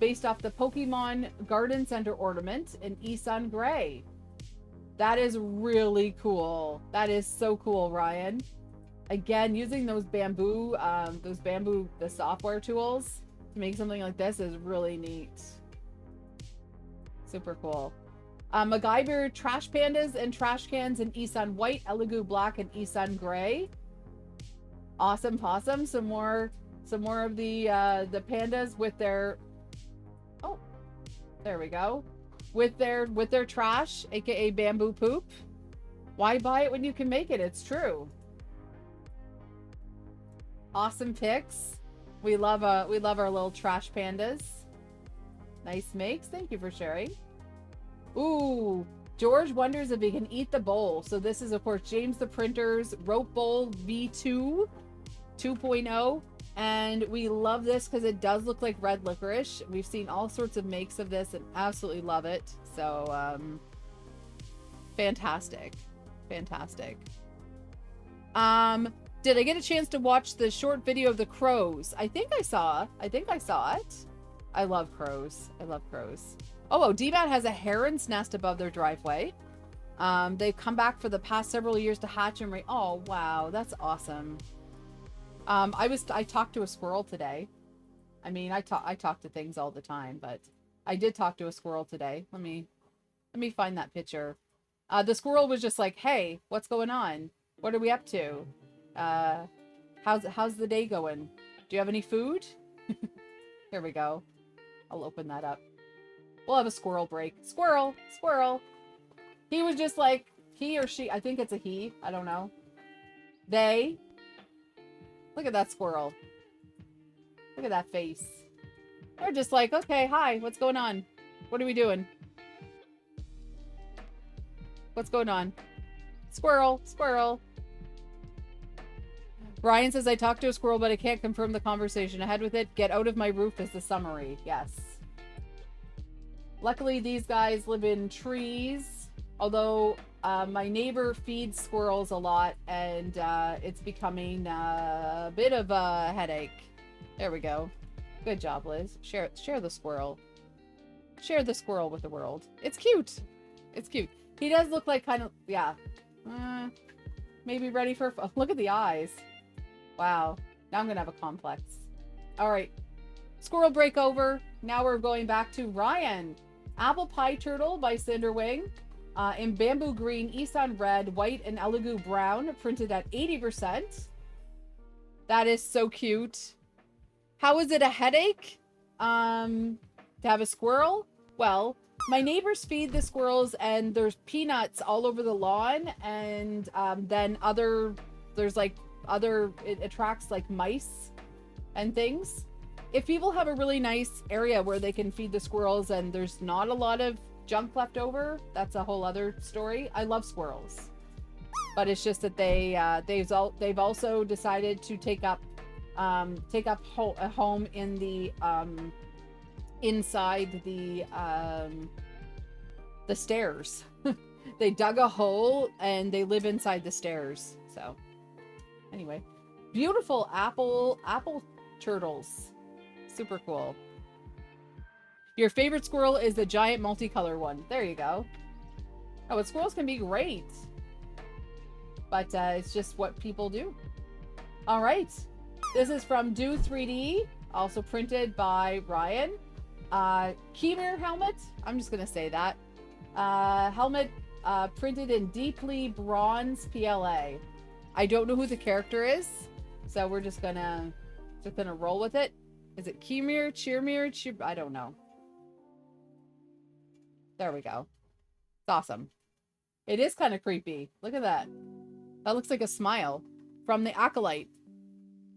Based off the Pokemon Garden Center ornament in Isan Gray. That is really cool. That is so cool, Ryan. Again, using those bamboo, the software tools to make something like this is really neat. Super cool. MacGyver trash pandas and trash cans in Isan white, Elegoo black, and Isan gray. Awesome possum. Some more of the pandas with their, oh, there we go. With their trash, aka bamboo poop. Why buy it when you can make it? It's true. Awesome pics. We love our little trash pandas. Nice makes. Thank you for sharing. Ooh, George wonders if he can eat the bowl. So this is, of course, James the Printer's Rope Bowl V2 2.0. And we love this because it does look like red licorice. We've seen all sorts of makes of this and absolutely love it. So, fantastic. Fantastic. Did I get a chance to watch the short video of the crows? I think I saw it. I love crows. I love crows. Oh, D-Bat has a heron's nest above their driveway. They've come back for the past several years to hatch and oh, wow. That's awesome. I talked to a squirrel today. I mean, I talk to things all the time, but I did talk to a squirrel today. Let me find that picture. The squirrel was just like, "Hey, what's going on? What are we up to? How's the day going? Do you have any food?" Here we go. I'll open that up. We'll have a squirrel break. Squirrel, squirrel. He was just like, he or she, I think it's a he, I don't know. They. Look at that squirrel. Look at that face. They're just like, okay, hi, what's going on? What are we doing? What's going on? Squirrel, squirrel. Ryan says, I talked to a squirrel, but I can't confirm the conversation. Ahead with it. Get out of my roof is the summary. Yes. Luckily, these guys live in trees. Although my neighbor feeds squirrels a lot, and it's becoming a bit of a headache. There we go. Good job, Liz. Share the squirrel. Share the squirrel with the world. It's cute. It's cute. He does look like kind of, yeah. Maybe ready for, look at the eyes. Wow. Now I'm going to have a complex. All right. Squirrel break over. Now we're going back to Ryan. Apple Pie Turtle by Cinderwing. In bamboo green, Isan red, white, and Elegoo brown. Printed at 80%. That is so cute. How is it a headache? To have a squirrel? Well, my neighbors feed the squirrels and there's peanuts all over the lawn. And then it attracts like mice and things. If people have a really nice area where they can feed the squirrels and there's not a lot of junk left over, that's a whole other story. I love squirrels, but it's just that they've also decided to take up a home in the inside the stairs. They dug a hole and they live inside the stairs. So anyway, beautiful apple turtles. Super cool. Your favorite squirrel is the giant multicolor one. There you go. Oh, but squirrels can be great. But it's just what people do. All right. This is from Do 3D, also printed by Ryan. Khmer helmet. I'm just going to say that. Helmet printed in deeply bronze PLA. I don't know who the character is, so we're just gonna roll with it. Is it Khmer, Cheermere? I don't know. There we go. It's awesome. It is kind of creepy. Look at that. That looks like a smile from the Acolyte.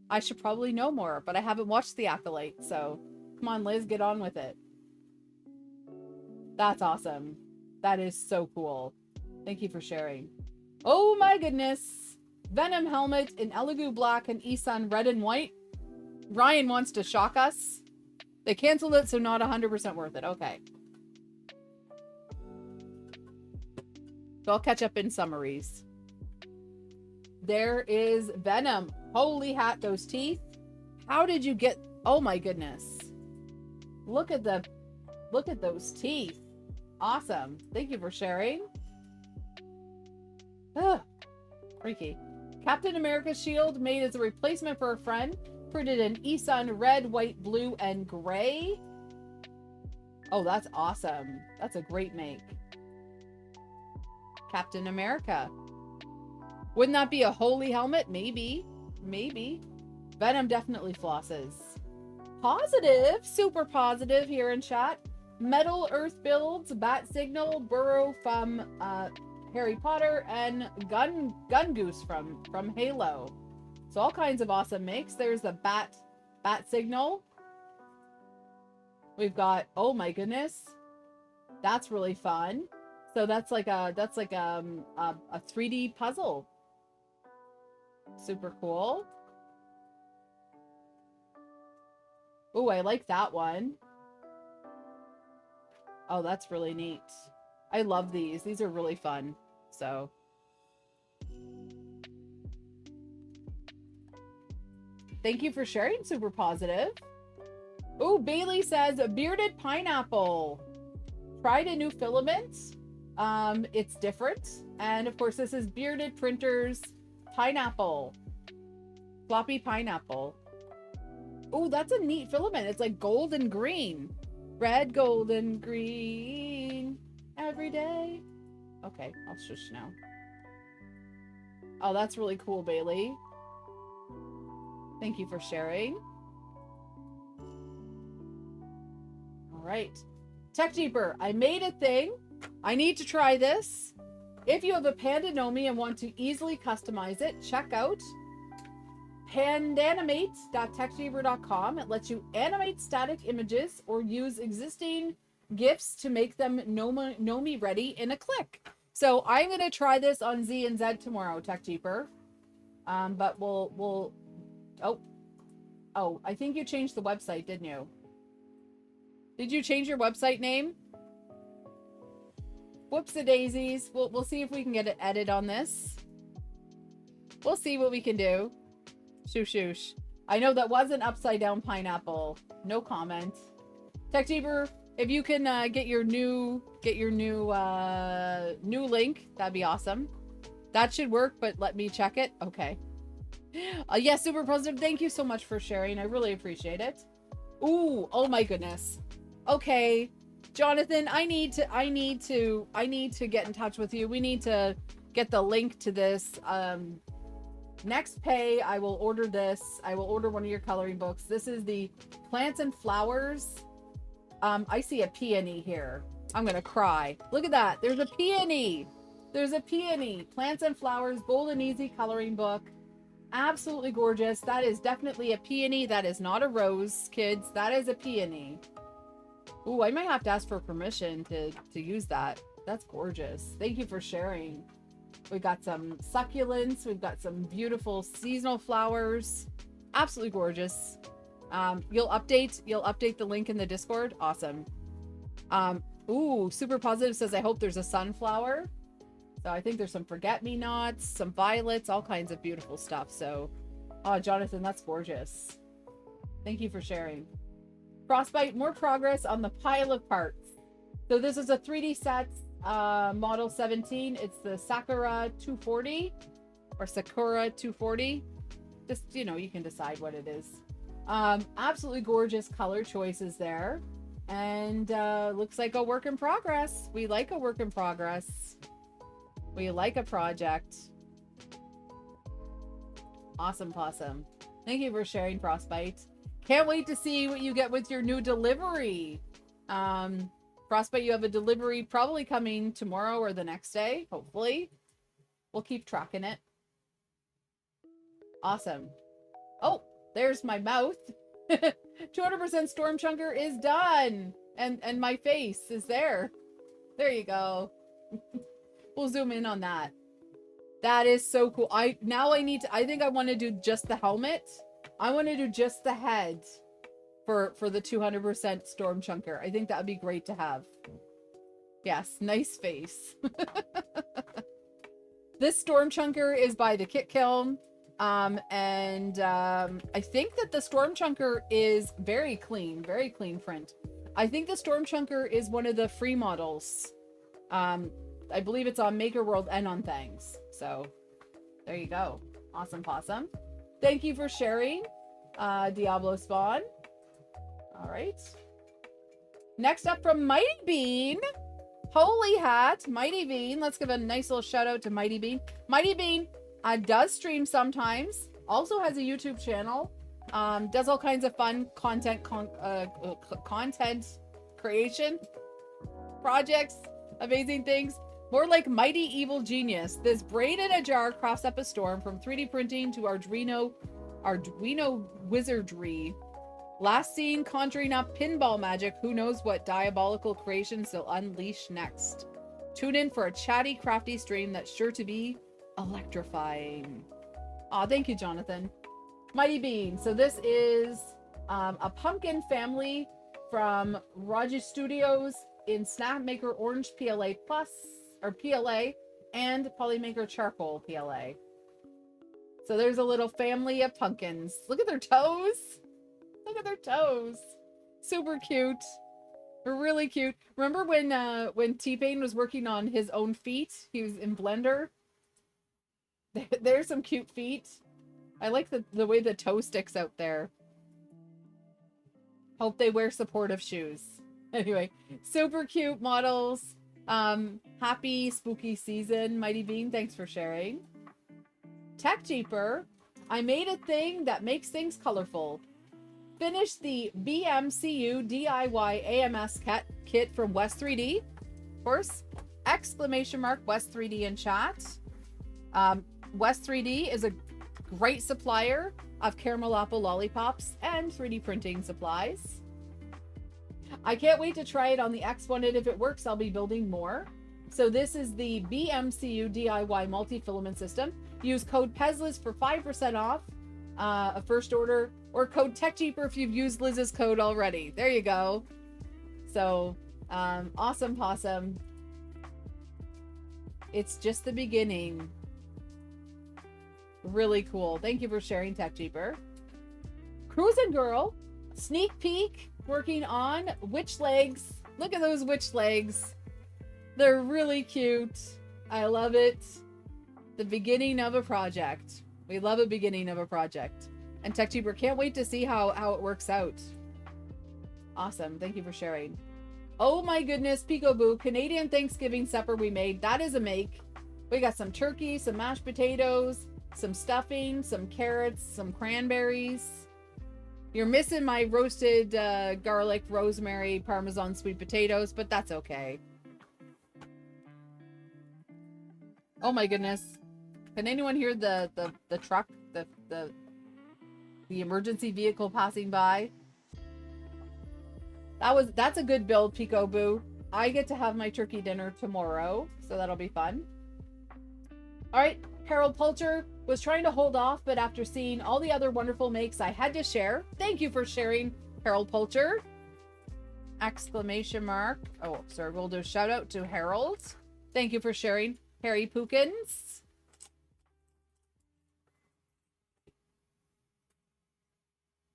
I should probably know more, but I haven't watched the Acolyte, so come on, Liz, get on with it. That's awesome. That is so cool. Thank you for sharing. Oh my goodness. Venom helmet in Elegoo black and Isan red and white. Ryan wants to shock us. They canceled it, so not 100% worth it. Okay. So I'll catch up in summaries. There is Venom. Holy hat, those teeth. How did you get... Oh my goodness. Look at those teeth. Awesome. Thank you for sharing. Ugh. Freaky. Captain America's shield made as a replacement for a friend. Printed in Isan red, white, blue, and gray. Oh, that's awesome. That's a great make. Captain America. Wouldn't that be a holy helmet? Maybe. Maybe. Venom definitely flosses. Positive. Super positive here in chat. Metal Earth builds, Bat Signal, Burrow from Harry Potter, and Gun Goose from Halo. So all kinds of awesome makes. There's the Bat Signal. We've got, oh my goodness. That's really fun. So that's like a 3D puzzle. Super cool. Oh, I like that one. Oh, that's really neat. I love these. These are really fun. So. Thank you for sharing, super positive. Oh, Bailey says, bearded pineapple. Tried a new filament. It's different. And of course, this is Bearded Printers pineapple. Floppy pineapple. Oh, that's a neat filament. It's like gold and green. Red, gold, and green. Every day. Okay, I'll shush now. Oh, that's really cool, Bailey. Thank you for sharing. All right. Tech Jeeper, I made a thing. I need to try this. If you have a Panda Nomi and want to easily customize it, check out pandanimate.techjeeper.com. It lets you animate static images or use existing GIFs to make them Nomi ready in a click. So I'm going to try this on Z and Z tomorrow, Tech Jeeper. But we'll I think you changed the website, didn't you? Did you change your website name? Whoops-a-daisies. We'll see if we can get an edit on this. We'll see what we can do. Shoosh. I know that was an upside down pineapple. No comment. Tech Jeeper, if you can get your new link, that'd be awesome. That should work, but let me check it. Okay. Yes, super positive. Thank you so much for sharing. I really appreciate it. Ooh, oh my goodness. Okay, Jonathan, I need to get in touch with you. We need to get the link to this. Next pay, I will order this. I will order one of your coloring books. This is the Plants and Flowers. I see a peony here. I'm gonna cry. Look at that. There's a peony. There's a peony. Plants and Flowers, bold and easy coloring book. Absolutely gorgeous. That is definitely a peony. That is not a rose, kids. That is a peony. Ooh, I might have to ask for permission to use that. That's gorgeous. Thank you for sharing. We've got some succulents. We've got some beautiful seasonal flowers. Absolutely gorgeous. You'll update the link in the Discord. Awesome. Ooh, Super Positive says, I hope there's a sunflower. So I think there's some forget-me-nots, some violets, all kinds of beautiful stuff. So, oh, Jonathan, that's gorgeous. Thank you for sharing. Frostbite, more progress on the pile of parts. So this is a 3D set, model 17. It's the Sakura 240 or Sakura 240. Just, you know, you can decide what it is. Absolutely gorgeous color choices there. And looks like a work in progress. We like a work in progress. We like a project. Awesome possum. Thank you for sharing, Frostbite. Can't wait to see what you get with your new delivery. Frostbite, you have a delivery probably coming tomorrow or the next day, hopefully. We'll keep tracking it. Awesome. Oh, there's my mouth. 200% Storm Chunker is done. And my face is there. There you go. We'll zoom in on that. That is so cool. I think I want to do just the helmet. I want to do just the head for the 200% Storm Chunker. I think that would be great to have. Yes, nice face. This Storm Chunker is by the Kit Kiln. I think that the Storm Chunker is very clean print. I think the Storm Chunker is one of the free models. I believe it's on Maker World and on Thangs. So there you go. Awesome possum. Thank you for sharing, Diablo Spawn. All right. Next up from Mighty Bean. Holy hat, Mighty Bean. Let's give a nice little shout out to Mighty Bean. Mighty Bean does stream sometimes. Also has a YouTube channel. Does all kinds of fun content creation projects, amazing things. More like Mighty Evil Genius. This braid in a jar crafts up a storm from 3D printing to Arduino wizardry. Last seen conjuring up pinball magic. Who knows what diabolical creations they'll unleash next. Tune in for a chatty, crafty stream that's sure to be electrifying. Aw, thank you, Jonathan. Mighty Bean. So this is a pumpkin family from Raja Studios in Snapmaker Orange PLA Plus, or PLA, and Polymaker Charcoal PLA. So there's a little family of pumpkins. Look at their toes. Look at their toes. Super cute. Really cute. Remember when T-Pain was working on his own feet? He was in Blender. There's some cute feet. I like the way the toe sticks out there. Hope they wear supportive shoes. Anyway, super cute models. Happy spooky season, Mighty Bean. Thanks for sharing. Tech Jeeper. I made a thing that makes things colorful. Finished the BMCU DIY AMS kit from West 3D. Of course, exclamation mark West 3D in chat. West 3D is a great supplier of caramel apple lollipops and 3D printing supplies. I can't wait to try it on the X1, and if it works, I'll be building more. So this is the BMCU DIY multi-filament system. Use code pezliz for 5% off a first order, or code TechJeeper if you've used Liz's code already. There you go. So, awesome possum. It's just the beginning. Really cool. Thank you for sharing, TechJeeper. Cruising Girl, sneak peek, working on witch legs. Look at those witch legs. They're really cute. I love it. The beginning of a project. We love a beginning of a project. And TechJeeper can't wait to see how it works out. Awesome. Thank you for sharing. Oh my goodness, Peekaboo. Canadian Thanksgiving supper we made. That is a make. We got some turkey, some mashed potatoes, some stuffing, some carrots, some cranberries. You're missing my roasted garlic, rosemary, Parmesan sweet potatoes, but that's okay. Oh my goodness. Can anyone hear the truck, the emergency vehicle passing by? That's a good build, Peekaboo. I get to have my turkey dinner tomorrow, so that'll be fun. All right, Harold Pulcher, Was trying to hold off, but after seeing all the other wonderful makes, I had to share. Thank you for sharing, Harold Poulter. Exclamation mark. Oh, sorry, we'll do a shout out to Harold. Thank you for sharing, Harry Pookins.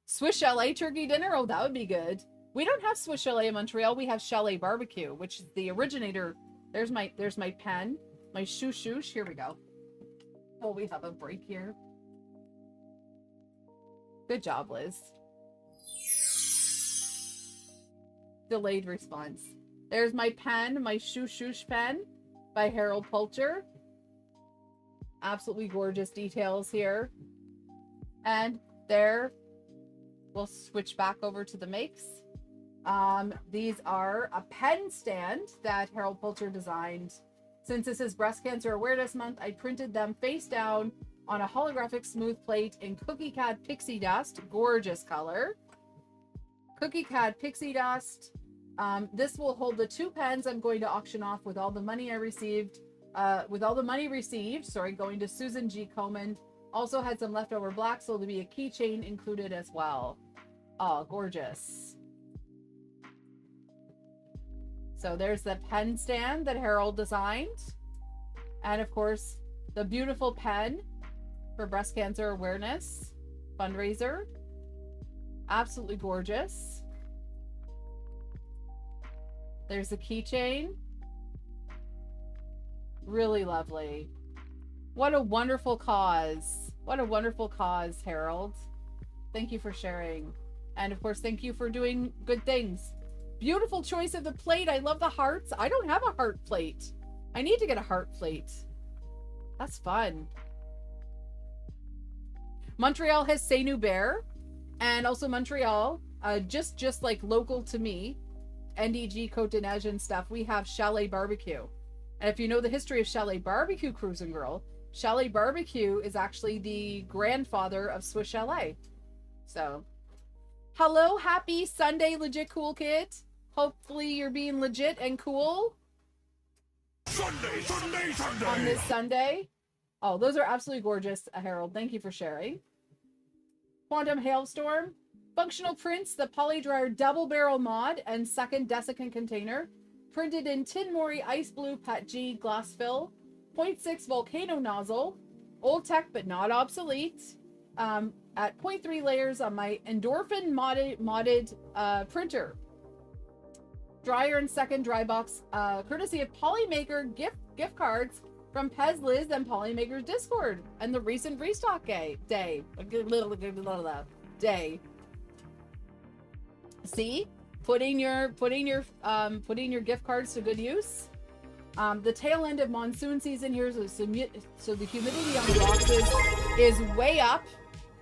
Swiss Chalet turkey dinner? Oh, that would be good. We don't have Swiss Chalet in Montreal. We have Chalet Barbecue, which is the originator. There's my pen, my shoosh. Here we go. Oh, we have a break here. Good job, Liz. Delayed response. There's my pen, my shoosh pen by Harold Poulter. Absolutely gorgeous details here. And there, we'll switch back over to the makes. These are a pen stand that Harold Poulter designed. Since this is Breast Cancer Awareness Month, I printed them face down on a holographic smooth plate in Cookie Cad Pixie Dust. Gorgeous color. Cookie Cad Pixie Dust. This will hold the 2 pens I'm going to auction off with all the money I received. Going to Susan G. Komen. Also had some leftover black, so there'll be a keychain included as well. Oh, gorgeous. So there's the pen stand that Harold designed. And of course, the beautiful pen for breast cancer awareness fundraiser. Absolutely gorgeous. There's the keychain. Really lovely. What a wonderful cause. What a wonderful cause, Harold. Thank you for sharing. And of course, thank you for doing good things. Beautiful choice of the plate. I love the hearts. I don't have a heart plate. I need to get a heart plate. That's fun. Montreal has C'est Nous Bear. And also Montreal, just like local to me, NDG, Côte de Neige and stuff, we have Chalet Barbecue. And if you know the history of Chalet Barbecue, Cruising Girl, Chalet Barbecue is actually the grandfather of Swiss Chalet. So, hello, happy Sunday, legit cool kid. Hopefully you're being legit and cool. Sunday, Sunday, Sunday. On this Sunday. Oh, those are absolutely gorgeous, Harold. Thank you for sharing. Quantum Hailstorm. Functional prints, the Polydryer double barrel mod and second desiccant container. Printed in Tin Mori Ice Blue Pat G glass fill. 0.6 volcano nozzle. Old tech but not obsolete. At 0.3 layers on my endorphin modded printer. Dryer and second dry box, courtesy of Polymaker gift cards from pezliz and Polymaker's Discord and the recent restock day. See, putting your gift cards to good use. The tail end of monsoon season here, so the humidity on the boxes is way up.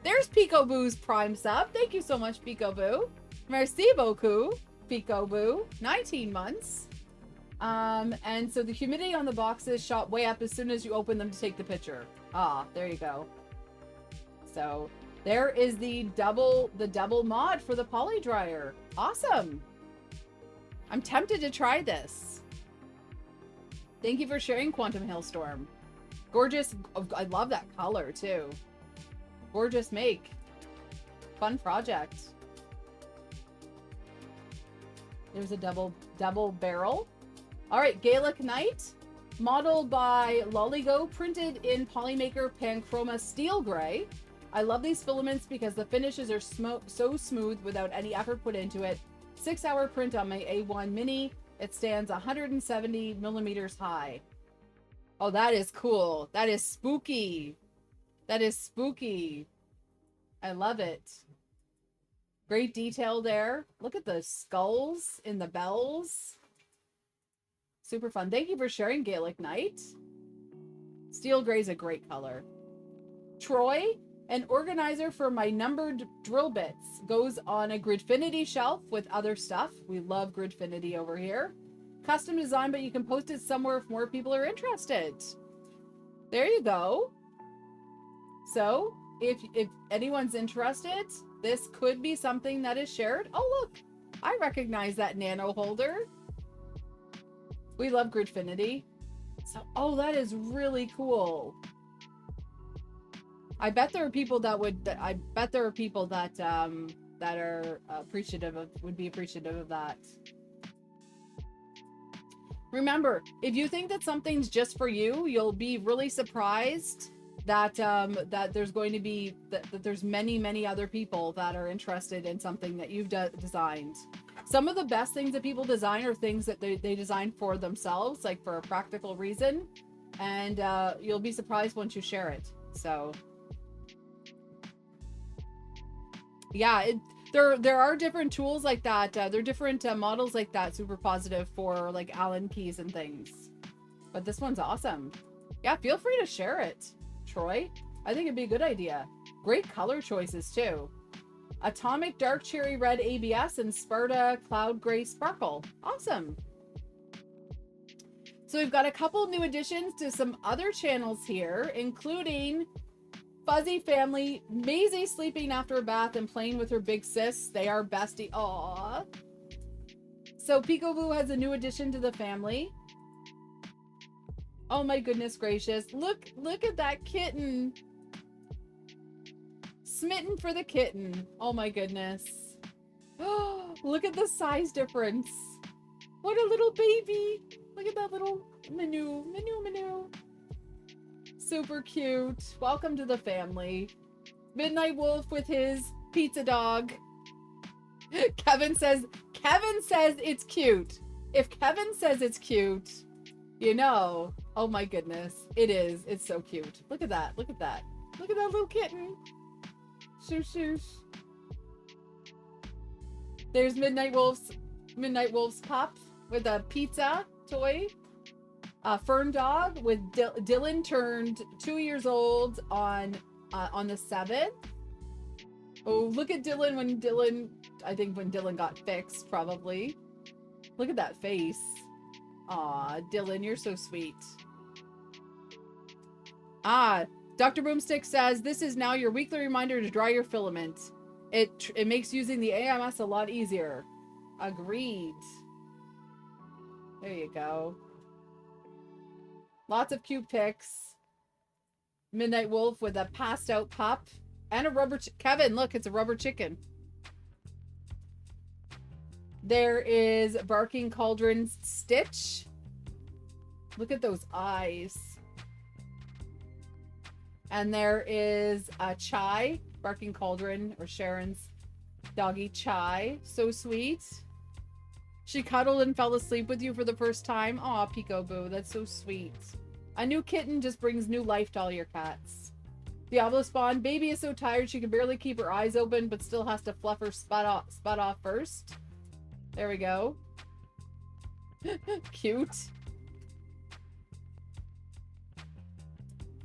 There's Peekaboo's Prime sub. Thank you so much, Peekaboo. Merci beaucoup, Peekaboo. 19 months. And so the humidity on the boxes shot way up as soon as you open them to take the picture. Ah, there you go. So there is the double mod for the poly dryer. Awesome. I'm tempted to try this. Thank you for sharing, Quantum Hailstorm. Gorgeous. I love that color too. Gorgeous make. Fun project. There's a double barrel. All right, Gaelic Night, modeled by Lollygo, printed in Polymaker Panchroma Steel Gray. I love these filaments because the finishes are so smooth without any effort put into it. 6-hour print on my A1 Mini. It stands 170 millimeters high. Oh, that is cool. That is spooky. That is spooky. I love it. Great detail there. Look at the skulls in the bells. Super fun. Thank you for sharing, Gaelic Night. Steel gray is a great color. Troy, an organizer for my numbered drill bits, goes on a Gridfinity shelf with other stuff. We love Gridfinity over here. Custom design, but you can post it somewhere if more people are interested. There you go. So, if anyone's interested, this could be something that is shared. Oh, look, I recognize that nano holder. We love Gridfinity. So, oh, that is really cool. I bet there are people that would, I bet there are people that, that are appreciative of, would be appreciative of that. Remember, if you think that something's just for you, you'll be really surprised that that there's going to be that there's many other people that are interested in something that you've designed. Some of the best things that people design are things that they design for themselves, like for a practical reason, and you'll be surprised once you share it. So yeah, there are different tools like that. There are different models like that, super positive, for like Allen keys and things. But this one's awesome. Yeah, feel free to share it, Troy. I think it'd be a good idea. Great color choices too. Atomic Dark Cherry Red ABS and Sparta Cloud Gray Sparkle. Awesome. So we've got a couple new additions to some other channels here, including Fuzzy Family, Maisie sleeping after a bath and playing with her big sis. They are bestie. Aww. So Peekaboo has a new addition to the family. Oh my goodness gracious. Look at that kitten. Smitten for the kitten. Oh my goodness. Oh, look at the size difference. What a little baby. Look at that little Manu. Super cute. Welcome to the family. Midnight Wolf with his pizza dog. Kevin says it's cute. If Kevin says it's cute, you know, oh my goodness, it is. It's so cute. Look at that. Look at that. Look at that little kitten. Shoosh shoosh. There's Midnight Wolf's pup with a pizza toy. Fern Dog with Dylan turned 2 years old on the 7th. Oh, look at Dylan when Dylan got fixed, probably. Look at that face. Aw, Dylan, you're so sweet. Dr. Boomstick says, this is now your weekly reminder to dry your filament. It makes using the AMS a lot easier. Agreed. There you go. Lots of cute pics. Midnight Wolf with a passed out pup and a rubber Kevin, look, it's a rubber chicken. There is Barking Cauldron's Stitch. Look at those eyes. And there is Chai, Barking Cauldron, or Sharon's doggy Chai. So sweet. She cuddled and fell asleep with you for the first time. Aw, Peekaboo, that's so sweet. A new kitten just brings new life to all your cats. Diablo Spawn, baby is so tired she can barely keep her eyes open, but still has to fluff her spot off first. There we go. Cute.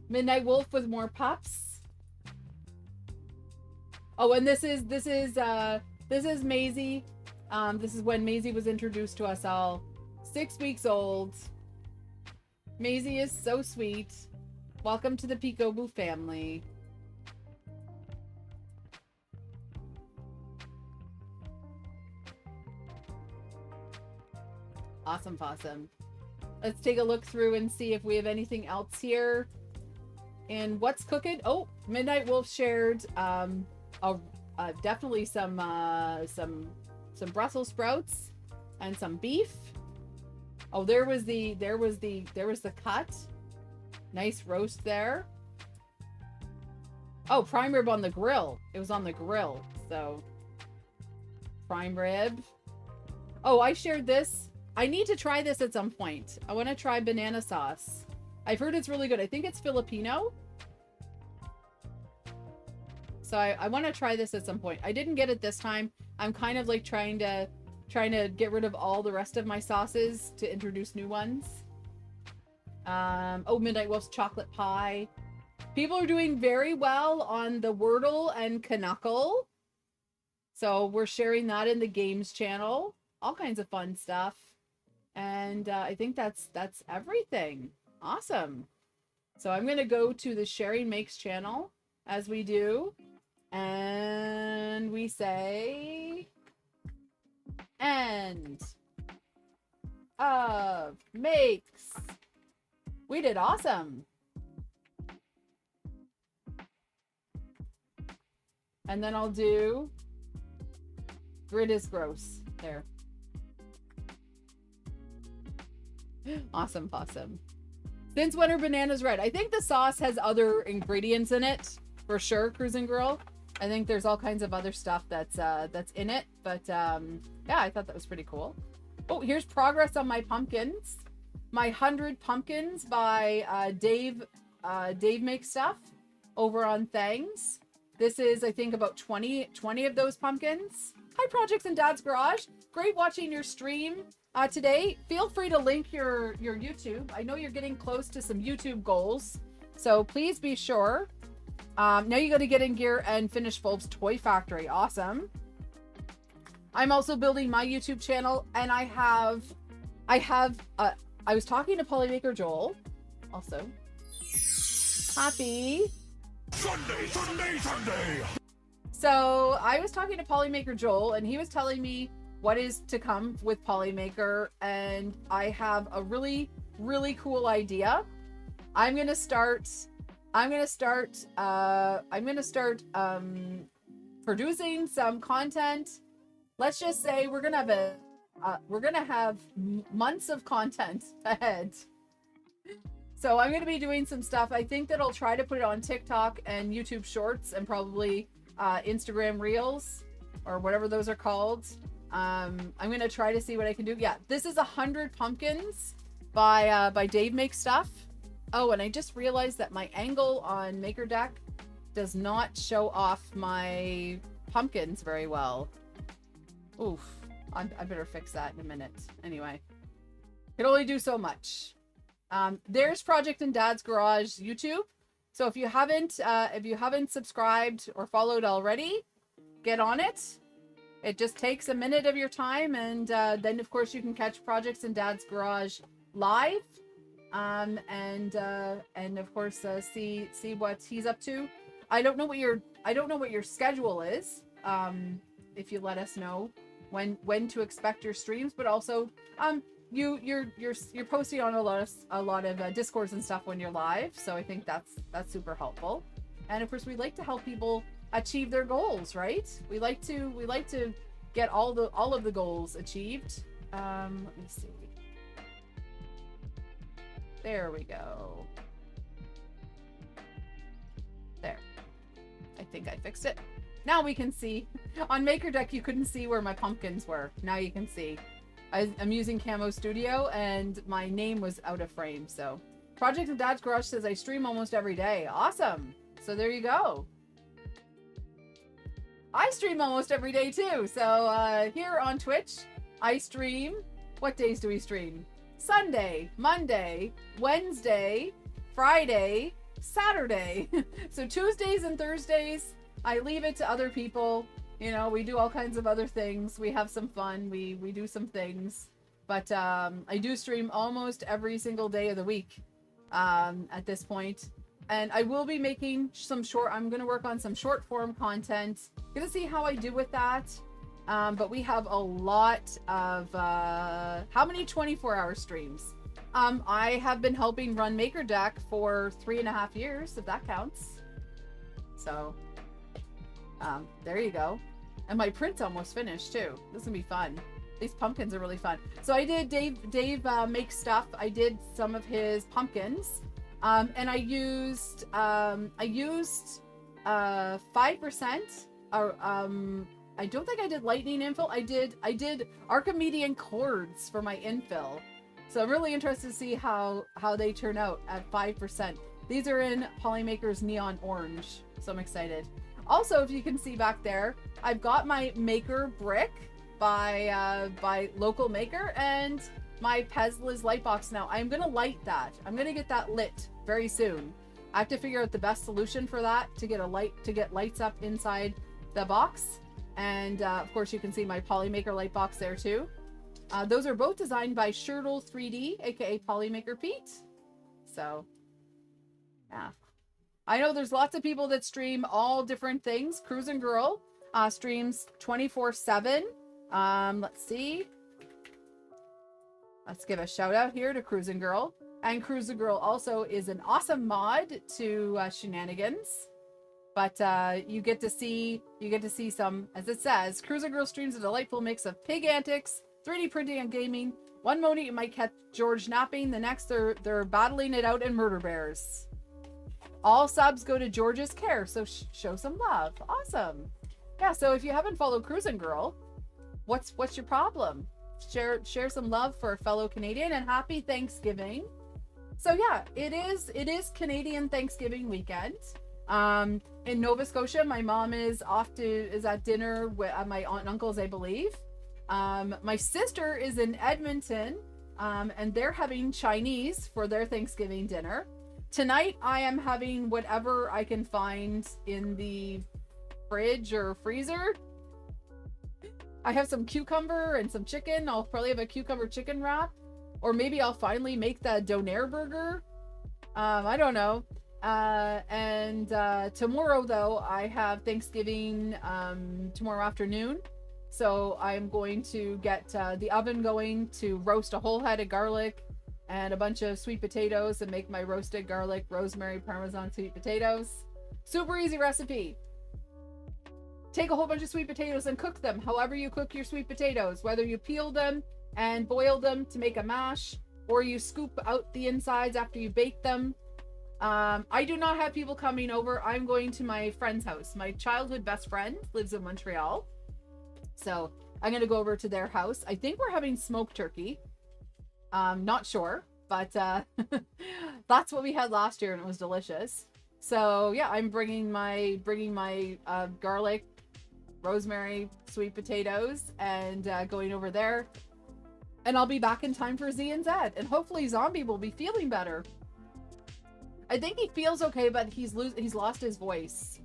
Midnight Wolf with more pups. Oh, and this is Maisie. This is when Maisie was introduced to us all. 6 weeks old. Maisie is so sweet. Welcome to the Peekaboo family. Awesome possum. Let's take a look through and see if we have anything else here. And what's cooking? Oh, Midnight Wolf shared definitely some Brussels sprouts and some beef. Oh, there was the cut. Nice roast there. Oh, prime rib on the grill. It was on the grill, so prime rib. Oh, I shared this. I need to try this at some point. I want to try banana sauce. I've heard it's really good. I think it's Filipino. So I want to try this at some point. I didn't get it this time. I'm kind of like trying to get rid of all the rest of my sauces to introduce new ones. Oh, Midnight Wolf's chocolate pie. People are doing very well on the Wordle and Knuckle. So we're sharing that in the games channel. All kinds of fun stuff. And I think that's everything. Awesome. So I'm going to go to the Sharing Makes channel as we do. And we say end of makes. We did awesome. And then I'll do grid is gross. There. Awesome possum. Since when are bananas red? I think the sauce has other ingredients in it for sure, Cruising Girl. I think there's all kinds of other stuff that's in it, but yeah, I thought that was pretty cool. Oh, here's progress on my pumpkins. My 100 pumpkins by Dave Makes Stuff over on Thangs. This is, I think, about 20 of those pumpkins. Hi, Projects in Dad's Garage. Great watching your stream today. Feel free to link your YouTube. I know you're getting close to some YouTube goals, so please be sure. Now you got to get in gear and finish Fulb's Toy Factory. Awesome. I'm also building my YouTube channel, and I was talking to Polymaker Joel, also. Happy Sunday! So I was talking to Polymaker Joel, and he was telling me what is to come with Polymaker, and I have a really, really cool idea. I'm gonna start producing some content. Let's just say we're gonna have months of content ahead. So I'm going to be doing some stuff. I think that I'll try to put it on TikTok and YouTube Shorts and probably Instagram Reels or whatever those are called. I'm going to try to see what I can do. Yeah, this is 100 pumpkins by Dave Makes Stuff. Oh, and I just realized that my angle on Maker Deck does not show off my pumpkins very well. Oof. I better fix that in a minute. Anyway, can only do so much. There's Project in Dad's Garage YouTube. So if you haven't subscribed or followed already, get on it. It just takes a minute of your time, and then of course you can catch Projects in Dad's Garage live, and of course see what he's up to. I don't know what your schedule is. If you let us know when to expect your streams, but also you're posting on a lot of Discords and stuff when you're live, so I think that's super helpful. And of course, we like to help people achieve their goals, right? We like to get all of the goals achieved. Let me see. There we go. There. I think I fixed it. Now we can see. On Maker Deck, you couldn't see where my pumpkins were. Now you can see. I'm using Camo Studio, and my name was out of frame. So, Project in Dad's Garage says I stream almost every day. Awesome. So there you go. I stream almost every day too. So here on Twitch, I stream. What days do we stream? Sunday, Monday, Wednesday, Friday, Saturday. So Tuesdays and Thursdays, I leave it to other people. You know, we do all kinds of other things. We have some fun. We do some things. But I do stream almost every single day of the week at this point. And I will be making I'm going to work on some short form content. Gonna see how I do with that. But we have a lot of, how many 24-hour streams? I have been helping run Maker Deck for 3.5 years, if that counts. So, there you go. And my print's almost finished too. This is gonna be fun. These pumpkins are really fun. So I did Dave Makes Stuff. I did some of his pumpkins. And I used 5%. I don't think I did lightning infill. I did Archimedean chords for my infill. So I'm really interested to see how they turn out at 5%. These are in Polymaker's Neon Orange, so I'm excited. Also, if you can see back there, I've got my Maker brick by Local Maker and my pezliz light box now. I'm gonna light that. I'm gonna get that lit very soon. I have to figure out the best solution for that to get lights up inside the box. And of course, you can see my Polymaker light box there too. Those are both designed by Shirtle 3D, aka Polymaker Pete. So, yeah. I know there's lots of people that stream all different things. Cruisin' Girl streams 24/7. Let's see. Let's give a shout out here to Cruisin' Girl. And Cruisin' Girl also is an awesome mod to Shenanigans. But you get to see some, as it says, Cruiser Girl streams a delightful mix of pig antics, 3D printing and gaming. One moment you might catch George napping, the next they're battling it out in murder bears. All subs go to George's care, so show some love. Awesome. Yeah, so if you haven't followed Cruising Girl, what's your problem? Share some love for a fellow Canadian, and happy Thanksgiving. So yeah, it is Canadian Thanksgiving weekend. In Nova Scotia, my mom is at dinner at my aunt and uncle's, I believe. My sister is in Edmonton, and they're having Chinese for their Thanksgiving dinner. Tonight, I am having whatever I can find in the fridge or freezer. I have some cucumber and some chicken. I'll probably have a cucumber chicken wrap, or maybe I'll finally make the donair burger. I don't know. And tomorrow, though, I have Thanksgiving tomorrow afternoon. So I'm going to get the oven going to roast a whole head of garlic and a bunch of sweet potatoes and make my roasted garlic, rosemary, parmesan sweet potatoes. Super easy recipe. Take a whole bunch of sweet potatoes and cook them however you cook your sweet potatoes, whether you peel them and boil them to make a mash, or you scoop out the insides after you bake them. I do not have people coming over. I'm going to my friend's house. My childhood best friend lives in Montreal. So I'm going to go over to their house. I think we're having smoked turkey. Not sure, but that's what we had last year and it was delicious. So yeah, I'm bringing my garlic, rosemary, sweet potatoes, and going over there. And I'll be back in time for Z and Z. And hopefully Zombie will be feeling better. I think he feels okay, but he's lost his voice.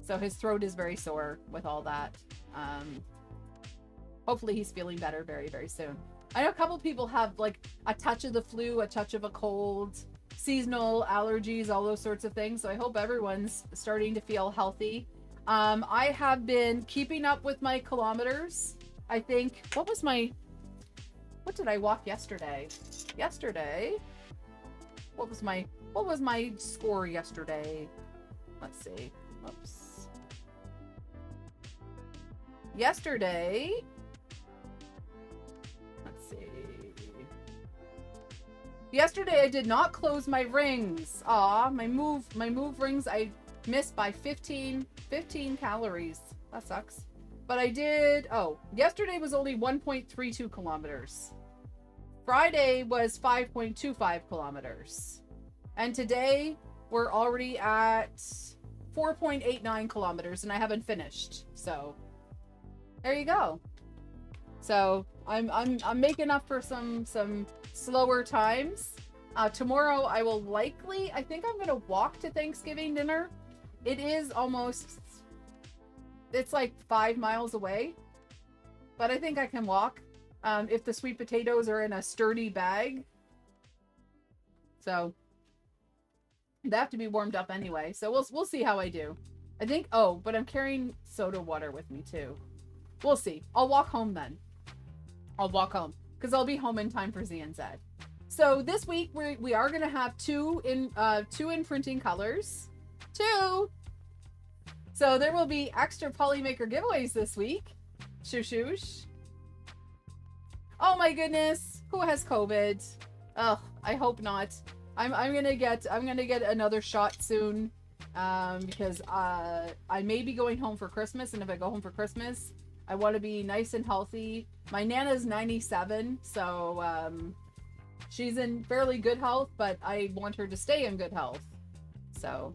So his throat is very sore with all that. Hopefully he's feeling better very, very soon. I know a couple people have like a touch of the flu, a touch of a cold, seasonal allergies, all those sorts of things. So I hope everyone's starting to feel healthy. I have been keeping up with my kilometers. I think, what did I walk yesterday? What was my score yesterday? Let's see. Oops. Yesterday, let's see. Yesterday I did not close my rings. Aw, my move rings I missed by 15 calories. That sucks. But I did, yesterday was only 1.32 kilometers. Friday was 5.25 kilometers. And today we're already at 4.89 kilometers and I haven't finished. So there you go. So I'm making up for some slower times. Tomorrow I will likely, I think I'm gonna walk to Thanksgiving dinner. It is almost, it's like 5 miles away, but I think I can walk if the sweet potatoes are in a sturdy bag. So they have to be warmed up anyway. So we'll see how I do. I think, but I'm carrying soda water with me too. We'll see. I'll walk home then. I'll walk home because I'll be home in time for Z and Z. So this week we are going to have two in printing colors. 2. So there will be extra Polymaker giveaways this week. Shoosh. Oh my goodness. Who has COVID? Ugh, I hope not. I'm gonna get another shot soon. Because I may be going home for Christmas, and if I go home for Christmas, I want to be nice and healthy. My Nana's 97, so she's in fairly good health, but I want her to stay in good health. So,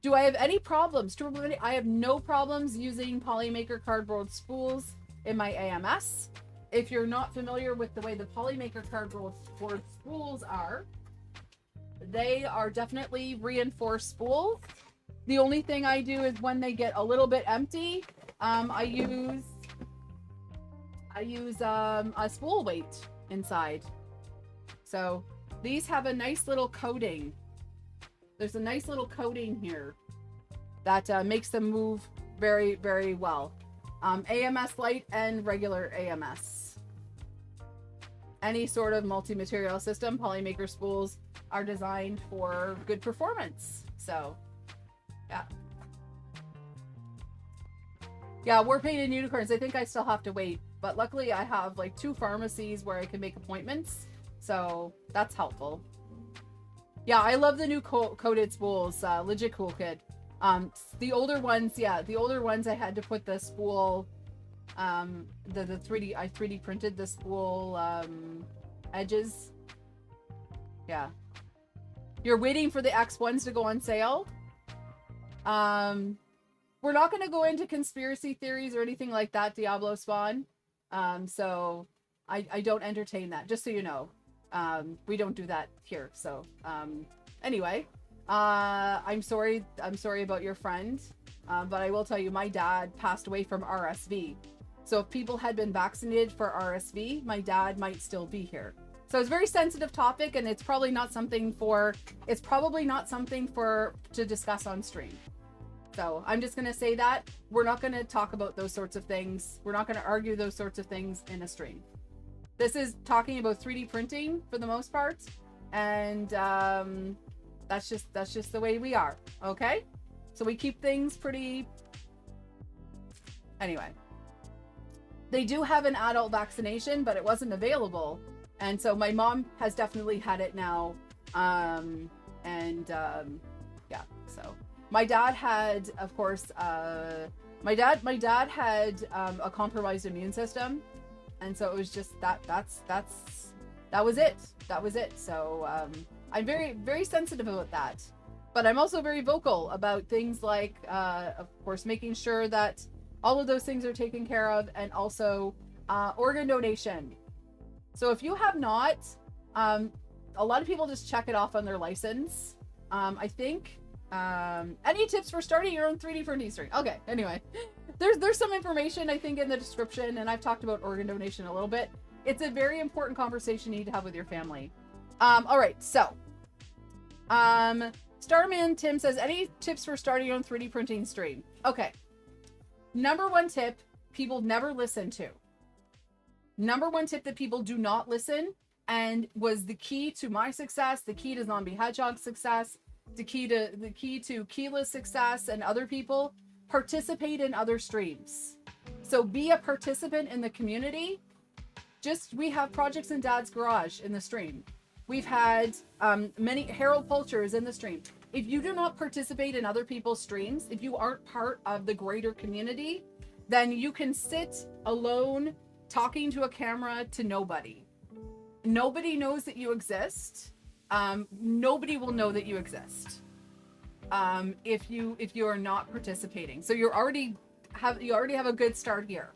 do I have any problems? I have no problems using Polymaker cardboard spools in my AMS. If you're not familiar with the way the Polymaker cardboard spools are, they are definitely reinforced spools. The only thing I do is when they get a little bit empty, I use a spool weight inside. So these have a nice little coating. There's a nice little coating here that makes them move very, very well. AMS light and regular AMS. Any sort of multi-material system, Polymaker spools are designed for good performance. So, yeah. Yeah, War Paint and Unicorns. I think I still have to wait, but luckily I have like 2 pharmacies where I can make appointments, so that's helpful. Yeah, I love the new coated spools. Legit cool, kid. The older ones, yeah, the older ones I had to put the spool, the 3D, I 3D printed the spool edges. Yeah. You're waiting for the X1s to go on sale. We're not going to go into conspiracy theories or anything like that, Diablo Spawn. So I don't entertain that, just so you know. We don't do that here. So, anyway, I'm sorry about your friend. But I will tell you, my dad passed away from RSV. So if people had been vaccinated for RSV, my dad might still be here. So it's a very sensitive topic, and it's probably not something to discuss on stream. So I'm just going to say that we're not going to talk about those sorts of things. We're not going to argue those sorts of things in a stream. This is talking about 3D printing for the most part. And that's just the way we are. Okay. So we keep things pretty. Anyway, they do have an adult vaccination, but it wasn't available. And so my mom has definitely had it now. Yeah, so. My dad had, of course, my dad had a compromised immune system, and so it was just that was it. So I'm very, very sensitive about that, but I'm also very vocal about things like, of course, making sure that all of those things are taken care of, and also organ donation. So if you have not, a lot of people just check it off on their license. I think. Any tips for starting your own 3D printing stream? Okay, anyway, there's some information I think in the description, and I've talked about organ donation a little bit. It's a very important conversation you need to have with your family. All right, so Starman Tim says, any tips for starting your own 3D printing stream? Okay, number one tip people never listen to. Number one tip that people do not listen, and was the key to my success, the key to Zombie Hedgehog's success, the key to Keela's success and other people: participate in other streams. So be a participant in the community. We have Projects in Dad's Garage in the stream. We've had many Harold Pulchers in the stream. If you do not participate in other people's streams, if you aren't part of the greater community, then you can sit alone talking to a camera to nobody. Nobody knows that you exist. Nobody will know that you exist if you are not participating. So you already have a good start here.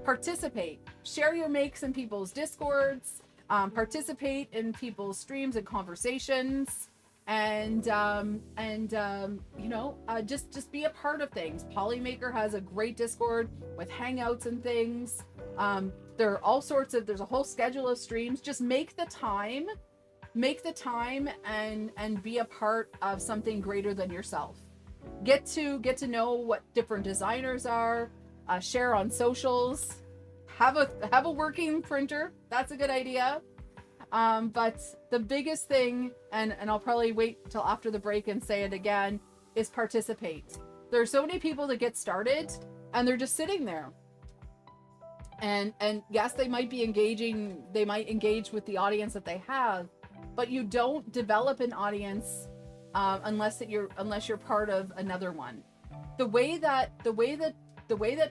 Participate, share your makes in people's discords, participate in people's streams and conversations, and just be a part of things. Polymaker has a great Discord with hangouts and things. There are all sorts of, there's a whole schedule of streams. Just make the time and be a part of something greater than yourself. Get to know what different designers are, share on socials, have a working printer. That's a good idea. But the biggest thing, and I'll probably wait till after the break and say it again, is participate. There are so many people that get started and they're just sitting there. And yes, they might engage with the audience that they have, but you don't develop an audience unless you're part of another one. The way that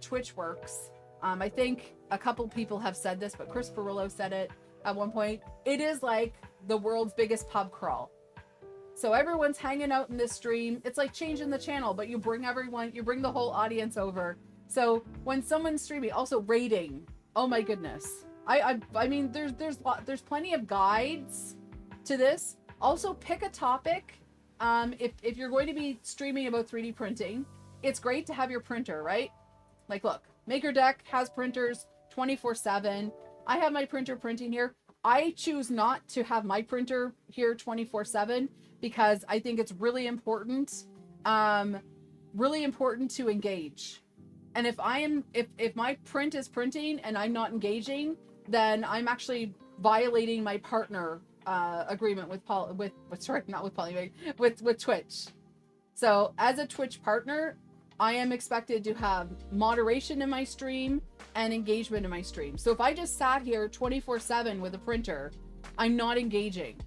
Twitch works, I think a couple people have said this, but Chris Perillo said it at one point. It is like the world's biggest pub crawl. So everyone's hanging out in this stream. It's like changing the channel, but you bring the whole audience over. So when someone's streaming, also rating. Oh my goodness. I mean, there's plenty of guides to this. Also pick a topic. If you're going to be streaming about 3D printing, it's great to have your printer, right? Like, look, MakerDeck has printers 24/7. I have my printer printing here. I choose not to have my printer here 24/7 because I think it's really important to engage. And if my print is printing and I'm not engaging, then I'm actually violating my partner agreement with Twitch. So as a Twitch partner, I am expected to have moderation in my stream and engagement in my stream. So if I just sat here 24/7 with a printer, I'm not engaging.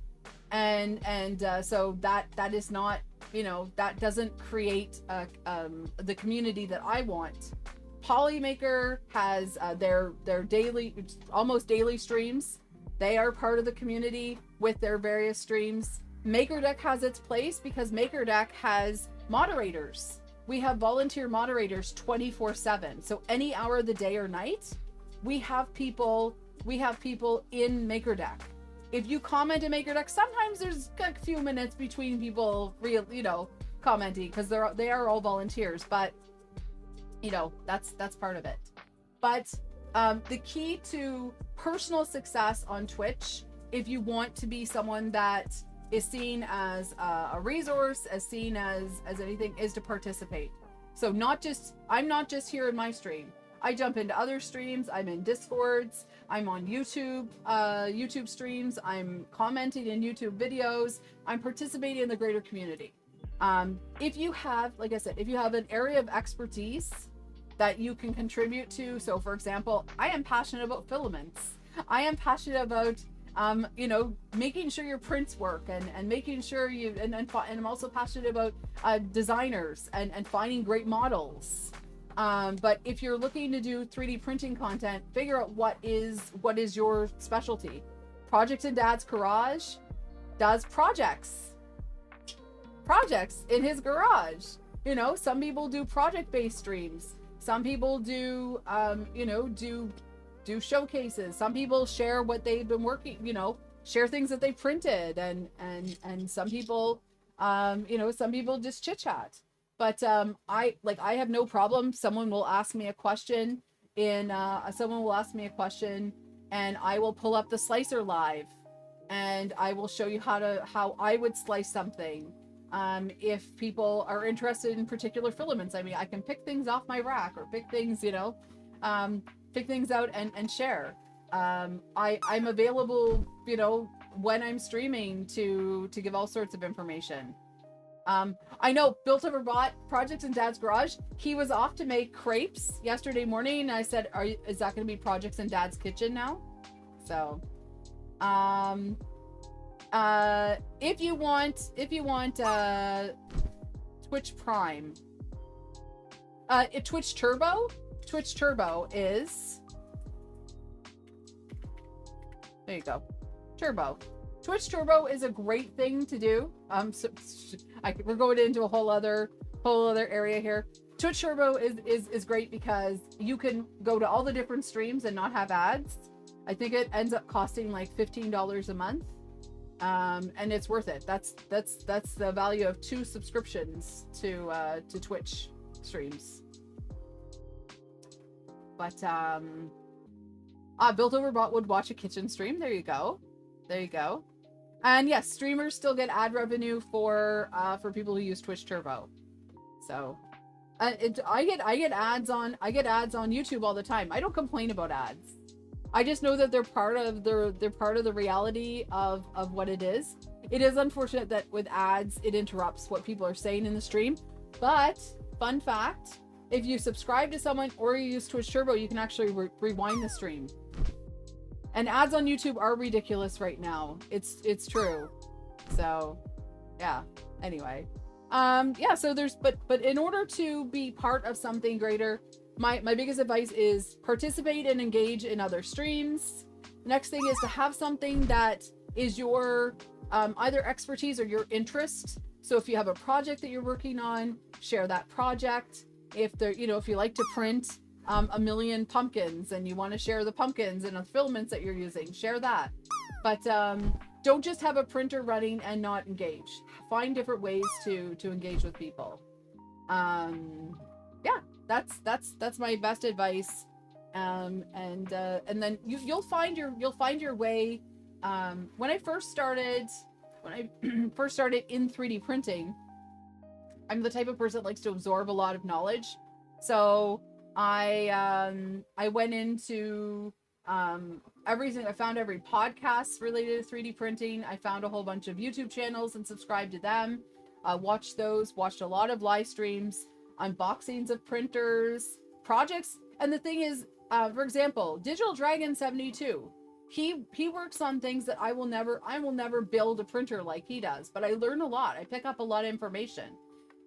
So that is not, that doesn't create the community that I want. Polymaker has their daily, almost daily streams. They are part of the community with their various streams. MakerDeck has its place because MakerDeck has moderators. We have volunteer moderators 24/7. So any hour of the day or night, we have people in MakerDeck. If you comment in MakerDeck, sometimes there's a few minutes between people commenting because they are all volunteers, but that's part of it. But the key to personal success on Twitch, if you want to be someone that is seen as a resource, as seen as anything, is to participate. So I'm not just here in my stream. I jump into other streams. I'm in Discords. I'm on YouTube streams. I'm commenting in YouTube videos. I'm participating in the greater community. If you have, like I said, if you have an area of expertise that you can contribute to. So for example, I am passionate about filaments. I am passionate about making sure your prints work and making sure and I'm also passionate about designers and finding great models. But if you're looking to do 3D printing content, figure out what is your specialty. Projects in Dad's Garage does projects in his garage. Some people do project-based streams. Some people do do showcases. Some people share what they've been working, share things that they printed, and some people just chit chat. But I have no problem. Someone will ask me a question and I will pull up the slicer live and I will show you how I would slice something. If people are interested in particular filaments, I mean, I can pick things off my rack or pick things, pick things out and share. I'm available, when I'm streaming to give all sorts of information. I know Built Over Bot Projects in Dad's Garage. He was off to make crepes yesterday morning, and I said, "Is that going to be Projects in Dad's Kitchen now?" So, if you want Twitch Prime, Twitch Turbo is, there you go, Turbo. Twitch Turbo is a great thing to do. We're going into a whole other area here. Twitch Turbo is great because you can go to all the different streams and not have ads. I think it ends up costing like $15 a month, and it's worth it. That's the value of 2 subscriptions to Twitch streams. But Built Over Bot would watch a kitchen stream. There you go. And yes, streamers still get ad revenue for people who use Twitch Turbo. So, I get ads on YouTube all the time. I don't complain about ads. I just know that they're part of the reality of what it is. It is unfortunate that with ads it interrupts what people are saying in the stream. But fun fact, if you subscribe to someone or you use Twitch Turbo, you can actually rewind the stream. And ads on YouTube are ridiculous right now. It's true. So, yeah. Anyway, so there's but in order to be part of something greater, my biggest advice is participate and engage in other streams. The next thing is to have something that is your either expertise or your interest. So if you have a project that you're working on, share that project. If you like to print a million pumpkins and you want to share the pumpkins and the filaments that you're using, share that. But don't just have a printer running and not engage. Find different ways to engage with people. That's my best advice. And then you'll find your way. When I first started in 3D printing, I'm the type of person that likes to absorb a lot of knowledge. So I went into everything. I found every podcast related to 3D printing. I found a whole bunch of YouTube channels and subscribed to them. Watched a lot of live streams. unboxings of printers, projects. And the thing is, for example, Digital Dragon 72, he works on things that I will never build a printer like he does, but I learn a lot. I pick up a lot of information.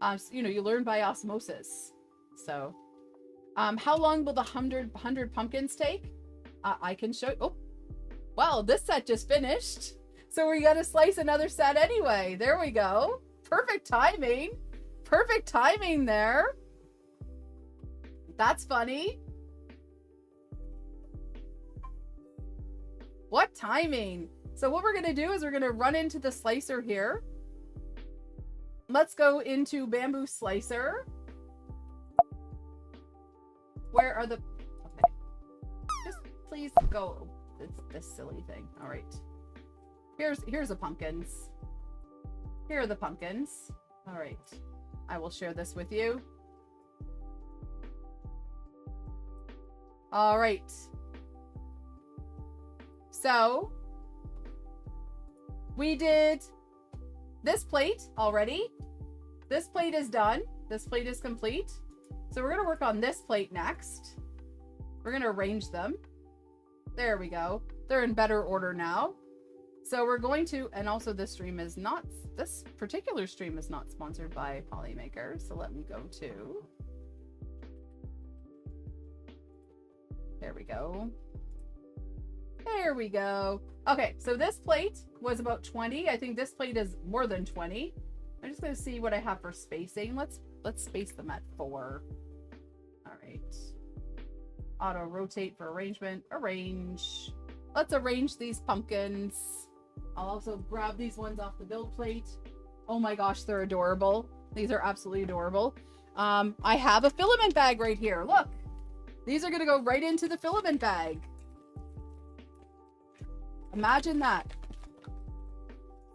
So, you know, you learn by osmosis. So, how long will the 100 pumpkins take? I can show you. Oh, well, this set just finished. So we got to slice another set anyway. There we go. Perfect timing. Perfect timing there. That's funny. What timing? So what we're going to do is we're going to run into the slicer here. Let's go into Bamboo Slicer. Where are the... Okay. Just please go. It's this silly thing. All right. Here's the pumpkins. Here are the pumpkins. All right. I will share this with you. All right. So we did this plate already. This plate is done. This plate is complete. So we're going to work on this plate next. We're going to arrange them. There we go. They're in better order now. So we're going to, and also this particular stream is not sponsored by Polymaker. So let me go to, there we go. There we go. Okay, so this plate was about 20. I think this plate is more than 20. I'm just going to see what I have for spacing. Let's space them at 4. All right. Auto rotate for arrangement. Arrange. Let's arrange these pumpkins. I'll also grab these ones off the build plate. Oh my gosh, they're adorable. These are absolutely adorable. I have a filament bag right here. Look, these are going to go right into the filament bag. Imagine that.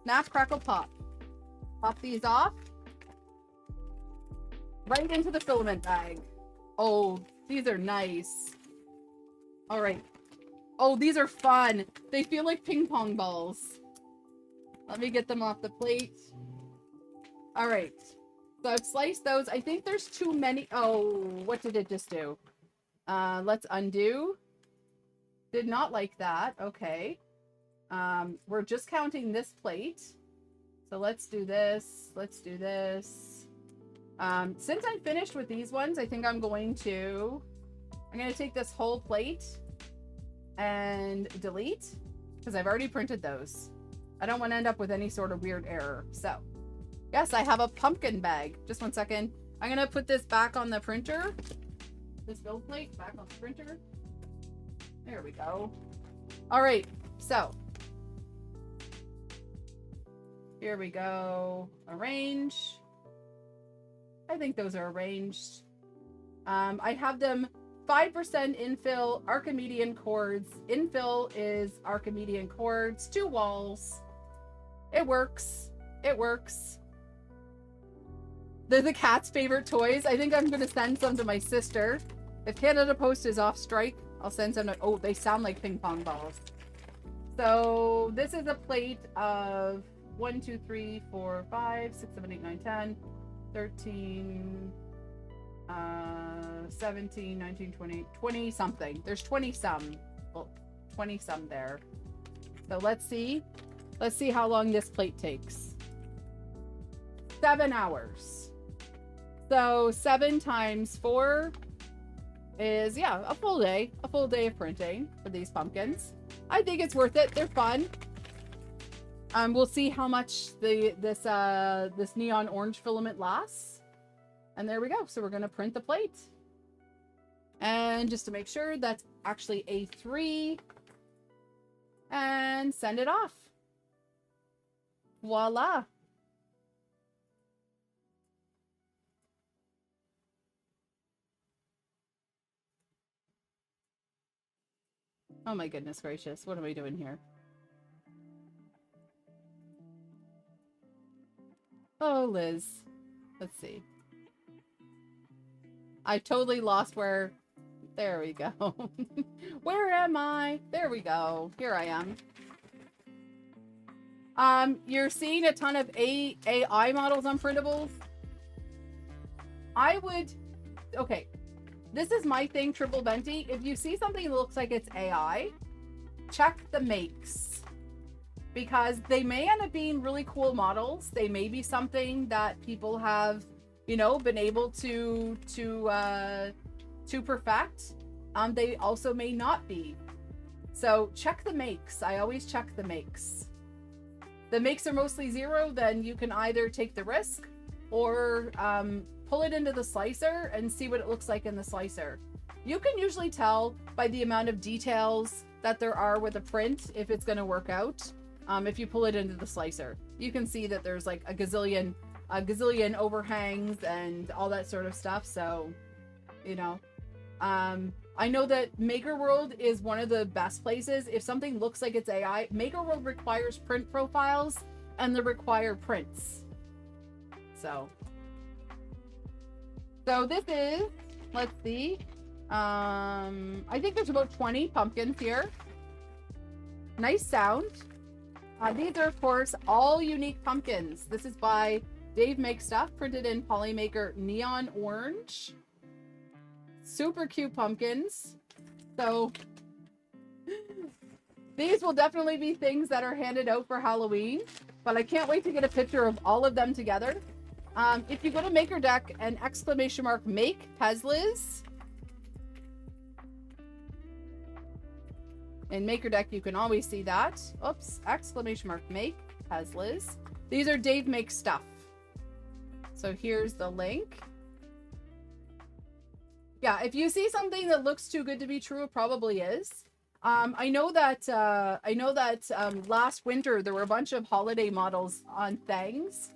Snap, crackle, pop. Pop these off. Right into the filament bag. Oh, these are nice. All right. Oh, these are fun. They feel like ping pong balls. Let me get them off the plate. All right. So I've sliced those. I think there's too many. Oh, what did it just do? Let's undo. Did not like that. Okay. We're just counting this plate. So let's do this. Let's do this. Since I'm finished with these ones, I think I'm going to take this whole plate and delete because I've already printed those. I don't want to end up with any sort of weird error. So yes, I have a pumpkin bag. Just one second. I'm going to put this back on the printer. This build plate back on the printer. There we go. All right. So here we go. Arrange. I think those are arranged. I have them 5% infill, Archimedean chords. Infill is Archimedean chords, 2 walls. It works. It works. They're the cat's favorite toys. I think I'm going to send some to my sister. If Canada Post is off strike, I'll send some to, oh, they sound like ping pong balls. So this is a plate of 1, 2, 3, 4, 5, 6, 7, 8, 9, 10, 13, 17, 19, 20, 20 something. There's 20 some. Well, 20 some there. So let's see. Let's see how long this plate takes. 7 hours. So 7 times 4 is, yeah, a full day. A full day of printing for these pumpkins. I think it's worth it. They're fun. We'll see how much this neon orange filament lasts. And there we go. So we're going to print the plate. And just to make sure, that's actually A3. And send it off. Voila. Oh my goodness gracious. What am I doing here? Oh, Liz. Let's see. I totally lost where... There we go. Where am I? There we go. Here I am. You're seeing a ton of AI models on printables. I would, okay, this is my thing, Triple Venti. If you see something that looks like it's AI, check the makes, because they may end up being really cool models. They may be something that people have, you know, been able to perfect. They also may not be. So check the makes. I always check the makes. The makes are mostly zero, then you can either take the risk or pull it into the slicer and see what it looks like in the slicer. You can usually tell by the amount of details that there are with a print if it's going to work out. If you pull it into the slicer, you can see that there's like a gazillion overhangs and all that sort of stuff. So, you know, I know that Maker World is one of the best places. If something looks like it's AI, Maker World requires print profiles and they require prints. So this is, let's see. I think there's about 20 pumpkins here. Nice sound. These are, of course, all unique pumpkins. This is by Dave Makes Stuff, printed in Polymaker Neon Orange. Super cute pumpkins. So these will definitely be things that are handed out for Halloween, but I can't wait to get a picture of all of them together. If you go to Maker Deck and ! make pezliz, in Maker Deck you can always see that. Oops, ! make pezliz. These are Dave Makes Stuff. So here's the link. Yeah, if you see something that looks too good to be true, it probably is. I know that last winter there were a bunch of holiday models on Thangs.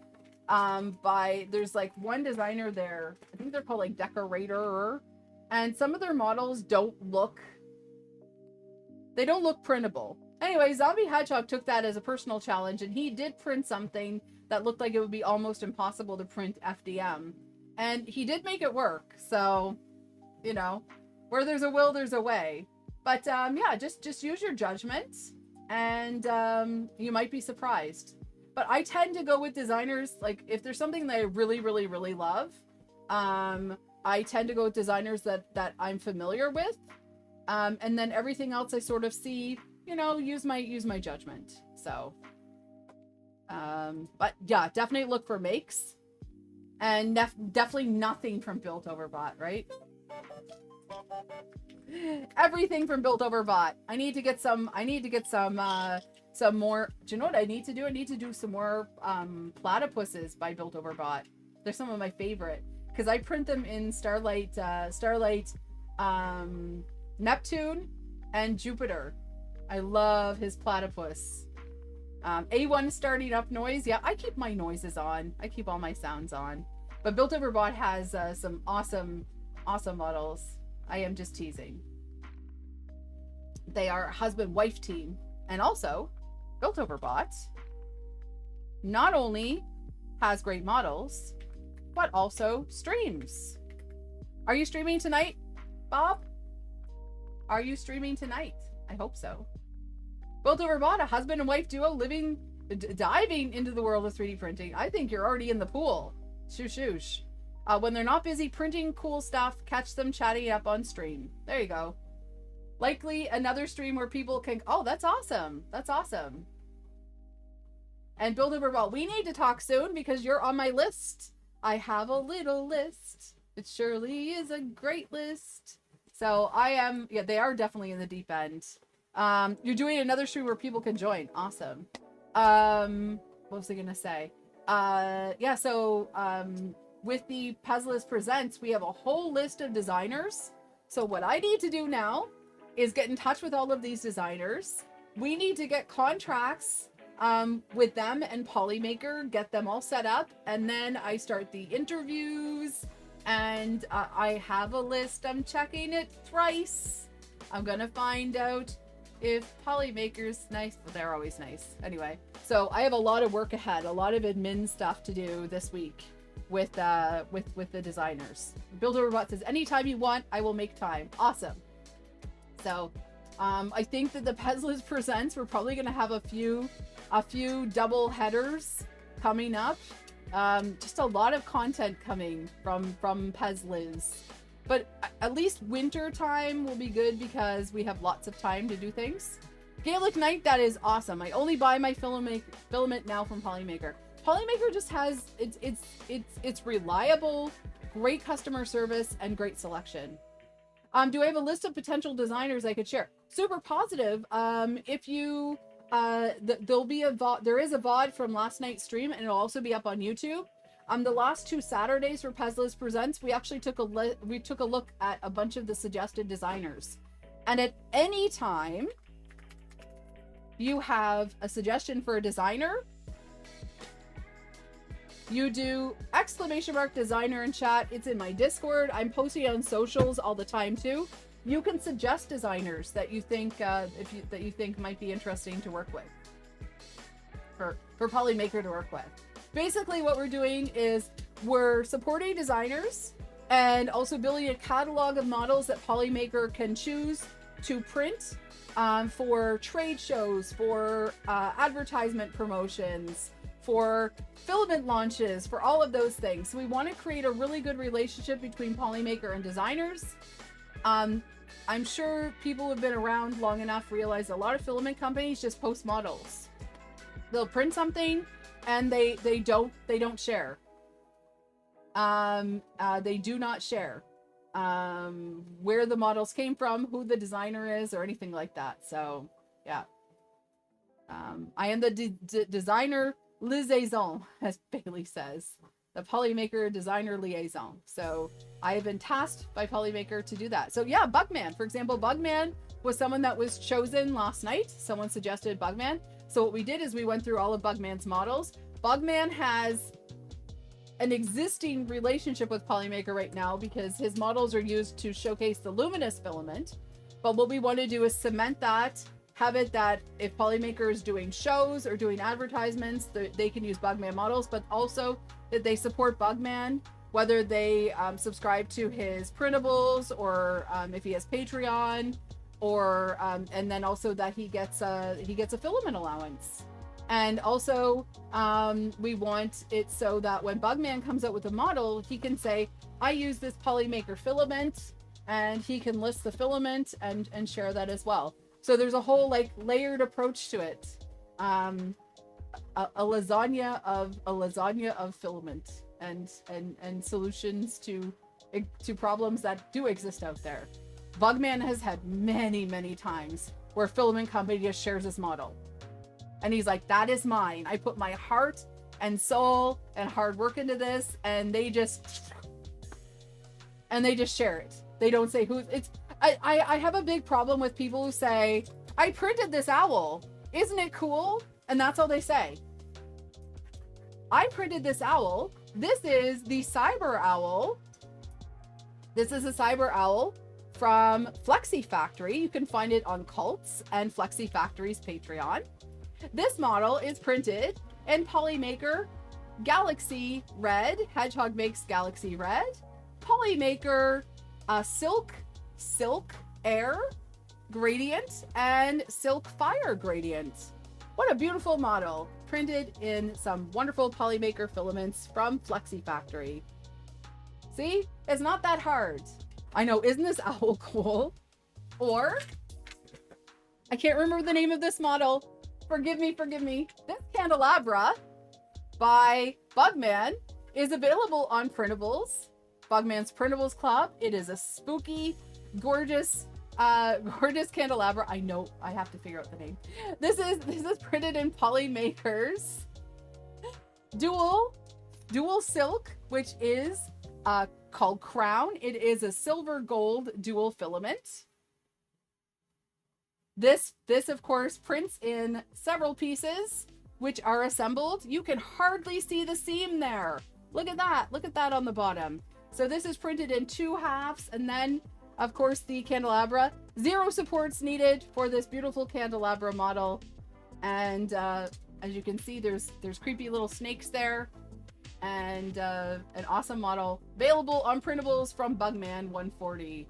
There's like one designer there. I think they're called like Decorator, and some of their models don't look printable. Anyway, Zombie Hedgehog took that as a personal challenge, and he did print something that looked like it would be almost impossible to print FDM, and he did make it work. So, you know, where there's a will, there's a way. But yeah, just use your judgment, and you might be surprised. But I tend to go with designers, like if there's something that I really, really, really love, I tend to go with designers that I'm familiar with, and then everything else I sort of see, you know, use my judgment. So, but yeah, definitely look for makes, and definitely nothing from Built Over Bot, right? Everything from Built Over Bot. I need to get some more. Do you know what I need to do? I need to do some more platypuses by Built Over Bot. They're some of my favorite because I print them in Starlight, Neptune, and Jupiter. I love his platypus. A1 starting up noise. Yeah, I keep my noises on. I keep all my sounds on. But Built Over Bot has some awesome models. I am just teasing. They are a husband-wife team. And also, Built Over Bot not only has great models, but also streams. Are you streaming tonight, Bob? Are you streaming tonight? I hope so. Built Over Bot, a husband and wife duo diving into the world of 3D printing. I think you're already in the pool. Shoosh. When they're not busy printing cool stuff, catch them chatting up on stream. There you go. Likely another stream where people can... Oh, that's awesome. That's awesome. And Build Over Bot, we need to talk soon because you're on my list. I have a little list. It surely is a great list. So I am... Yeah, they are definitely in the deep end. You're doing another stream where people can join. Awesome. What was I going to say? Yeah, so... with the pezliz Presents, we have a whole list of designers. So what I need to do now is get in touch with all of these designers. We need to get contracts with them and Polymaker, get them all set up, and then I start the interviews, and I have a list. I'm checking it thrice. I'm gonna find out if Polymaker's nice. Well, they're always nice. Anyway, so I have a lot of work ahead, a lot of admin stuff to do this week with the designers. Build Over Bot says, anytime you want, I will make time. Awesome. So I think that the pezliz Presents, we're probably gonna have a few double headers coming up. Just a lot of content coming from pezliz. But at least winter time will be good because we have lots of time to do things. Gaelic Night, that is awesome. I only buy my filament now from Polymaker. Polymaker just has it's reliable, great customer service, and great selection. Do I have a list of potential designers I could share? Super positive. If you there'll be there is a VOD from last night's stream, and it'll also be up on YouTube. The last 2 Saturdays for pezliz Presents, we actually took a look at a bunch of the suggested designers, and at any time you have a suggestion for a designer, you do !designer in chat. It's in my Discord. I'm posting it on socials all the time too. You can suggest designers that you think that you think might be interesting to work with, for Polymaker to work with. Basically, what we're doing is we're supporting designers and also building a catalog of models that Polymaker can choose to print for trade shows, for advertisement promotions, for filament launches, for all of those things. So we want to create a really good relationship between Polymaker and designers. I'm sure people who have been around long enough realize a lot of filament companies just post models. They'll print something and they don't share. They do not share where the models came from, who the designer is, or anything like that. So yeah, I am the designer liaison, as Bailey says, the Polymaker designer liaison. So I have been tasked by Polymaker to do that. So yeah, Bugman, for example, Bugman was someone that was chosen last night. Someone suggested Bugman. So what we did is we went through all of Bugman's models. Bugman has an existing relationship with Polymaker right now because his models are used to showcase the luminous filament. But what we want to do is cement that, have it that if Polymaker is doing shows or doing advertisements, they can use Bugman models, but also that they support Bugman, whether they subscribe to his printables or if he has Patreon, or and then also that he gets a filament allowance. And also we want it so that when Bugman comes out with a model, he can say, I use this Polymaker filament, and he can list the filament and share that as well. So there's a whole like layered approach to it. A lasagna of filament and solutions to problems that do exist out there. Bugman has had many times where filament company just shares his model. And he's like, that is mine. I put my heart and soul and hard work into this, and they just share it. They don't say who it's. I have a big problem with people who say, I printed this owl. Isn't it cool? And that's all they say. I printed this owl. This is the Cyber Owl. This is a Cyber Owl from Flexi Factory. You can find it on Cults and Flexi Factory's Patreon. This model is printed in Polymaker Galaxy Red. Hedgehog makes Galaxy Red. Polymaker Silk Air Gradient and Silk Fire Gradient. What a beautiful model, printed in some wonderful Polymaker filaments from Flexi Factory. See, it's not that hard. I know, isn't this owl cool? Or, I can't remember the name of this model. Forgive me. This candelabra by Bugman is available on printables. Bugman's Printables Club. It is a spooky, gorgeous candelabra. I know, I have to figure out the name. This is printed in Polymaker's dual silk, which is called Crown. It is a silver gold dual filament. This of course prints in several pieces which are assembled. You can hardly see the seam there. Look at that on the bottom. So this is printed in 2 halves, and then of course the candelabra. 0 supports needed for this beautiful candelabra model. And as you can see, there's creepy little snakes there, and an awesome model available on printables from Bugman 140.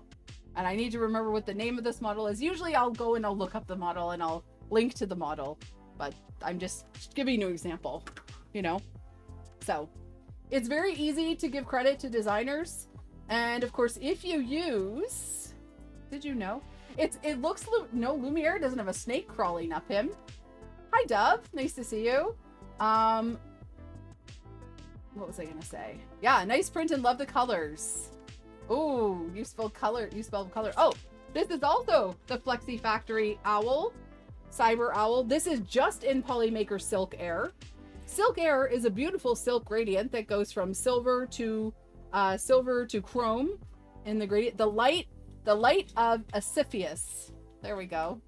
And I need to remember what the name of this model is. Usually I'll go and I'll look up the model and I'll link to the model, but I'm just giving you an example, you know? So It's very easy to give credit to designers. And of course, if you use, did you know? It looks, no, Lumiere doesn't have a snake crawling up him. Hi, Dove. Nice to see you. What was I going to say? Yeah, nice print and love the colors. Ooh, you spelled color. You spelled color. Oh, this is also the Flexi Factory Owl, Cyber Owl. This is just in Polymaker Silk Air. Silk Air is a beautiful silk gradient that goes from silver to chrome in the gradient. The light of Asiphius. There we go.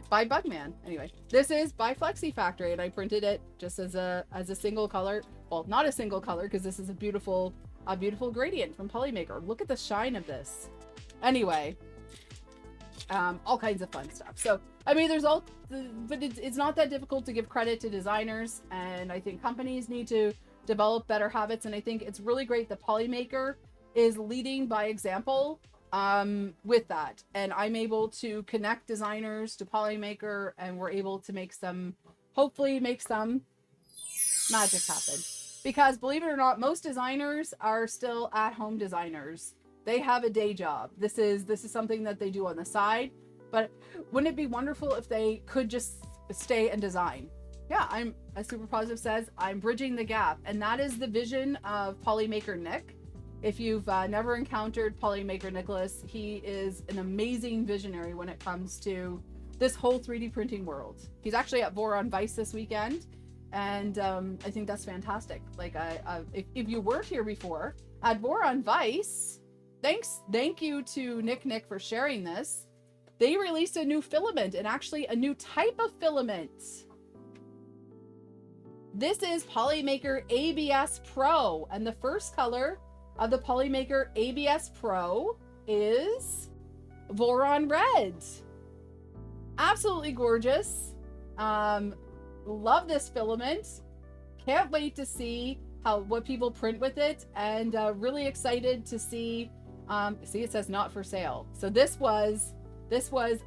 By Bugman. Anyway, this is by Flexi Factory, and I printed it just as a single color. Well, not a single color, because this is a beautiful gradient from Polymaker. Look at the shine of this. Anyway, all kinds of fun stuff. So, I mean, but it's not that difficult to give credit to designers, and I think companies need to develop better habits, and I think it's really great that Polymaker is leading by example with that. And I'm able to connect designers to Polymaker, and we're able to hopefully make some magic happen. Because believe it or not, most designers are still at-home designers. They have a day job. This is something that they do on the side. But wouldn't it be wonderful if they could just stay and design? Yeah, as Super Positive says, I'm bridging the gap. And that is the vision of Polymaker Nick. If you've never encountered Polymaker Nicholas, he is an amazing visionary when it comes to this whole 3D printing world. He's actually at Voron Vice this weekend. And I think that's fantastic. Like, if you weren't here before, at Voron Vice, thank you to Nick for sharing this. They released a new filament, and actually a new type of filament. This is Polymaker ABS Pro, and the first color of the Polymaker ABS Pro is Voron Red. Absolutely gorgeous. Love this filament. Can't wait to see what people print with it, and really excited to see. See, it says not for sale. So this was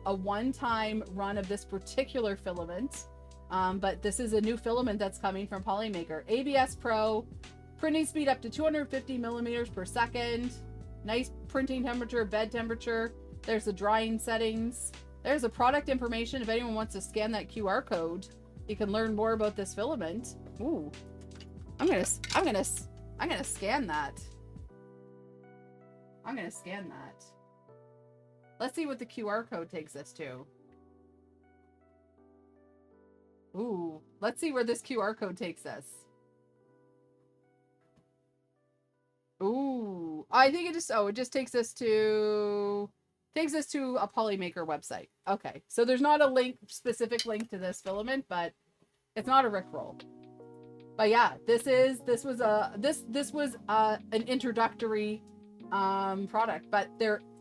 a one-time run of this particular filament, but this is a new filament that's coming from Polymaker. ABS Pro, printing speed up to 250 millimeters per second. Nice printing temperature, bed temperature. There's the drying settings. There's the product information. If anyone wants to scan that QR code, you can learn more about this filament. Ooh, I'm gonna scan that. I'm gonna scan that. Let's see what the QR code takes us to. Ooh, let's see where this QR code takes us. Ooh, I think it just takes us to a Polymaker website. Okay, so there's not a specific link to this filament, but it's not a Rickroll. But yeah, this was an introductory product, but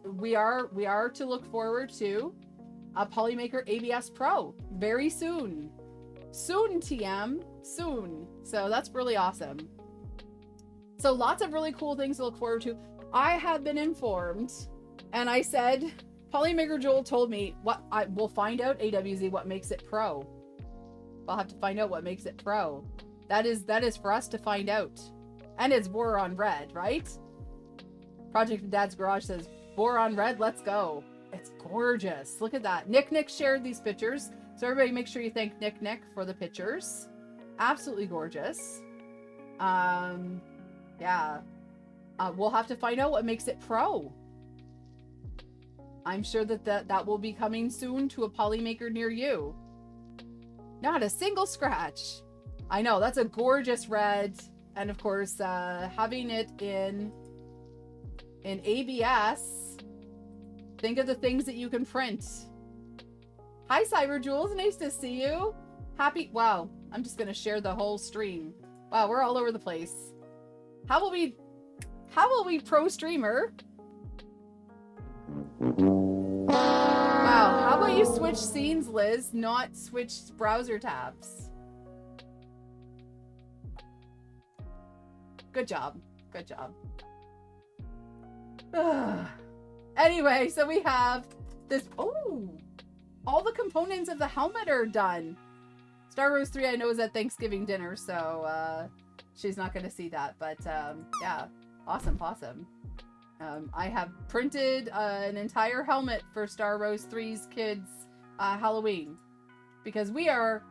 we are to look forward to a Polymaker ABS Pro very soon. Soon, TM, soon. So that's really awesome. So lots of really cool things to look forward to. I have been informed, and I said, Polymaker Joel told me we'll find out, AWZ, what makes it pro. I'll have to find out what makes it pro. That is for us to find out. And it's Voron Red, right? Project Dad's Garage says, Voron Red, let's go. It's gorgeous. Look at that. Nick shared these pictures. So everybody make sure you thank Nick for the pictures. Absolutely gorgeous. Yeah. We'll have to find out what makes it pro. I'm sure that will be coming soon to a Polymaker near you. Not a single scratch. I know, that's a gorgeous red. And of course, having it in ABS, think of the things that you can print. Hi, Cyber Jules, nice to see you. Wow, I'm just gonna share the whole stream. Wow, we're all over the place. How will we pro streamer? Wow, how about you switch scenes, Liz, not switch browser tabs? Good job. Good job. Anyway, so we have this. Oh, all the components of the helmet are done. Star Rose 3, I know, is at Thanksgiving dinner, so she's not going to see that. But yeah, awesome. I have printed an entire helmet for Star Rose 3's kids Halloween, because we are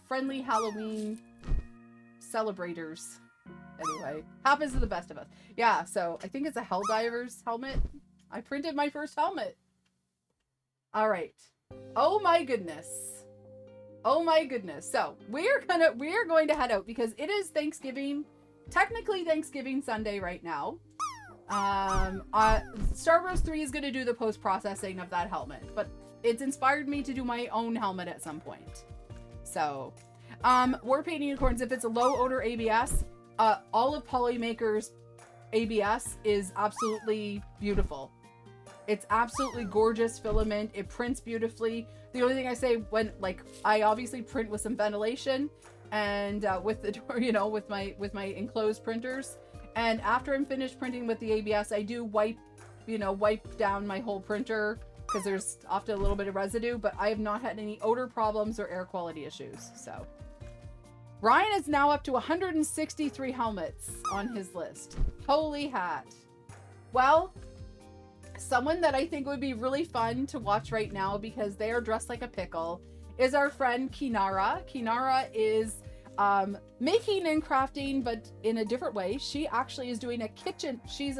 friendly Halloween celebrators. Anyway, happens to the best of us. Yeah, so I think it's a Helldiver's helmet. I printed my first helmet. All right. Oh my goodness. So we're going to head out because it is Thanksgiving, technically Thanksgiving Sunday right now. Star Rose 3 is going to do the post-processing of that helmet, but it's inspired me to do my own helmet at some point. So, War Paint Unicorns, if it's a low odor ABS, all of Polymaker's ABS is absolutely beautiful. It's absolutely gorgeous filament. It prints beautifully. The only thing I say, when, like, I obviously print with some ventilation and with the door, you know, with my enclosed printers. And after I'm finished printing with the ABS, I do wipe down my whole printer because there's often a little bit of residue, but I have not had any odor problems or air quality issues. So Ryan is now up to 163 helmets on his list. Holy hat. Well, someone that I think would be really fun to watch right now because they are dressed like a pickle is our friend Kinara. Kinara is making and crafting, but in a different way. She actually is doing a kitchen. She's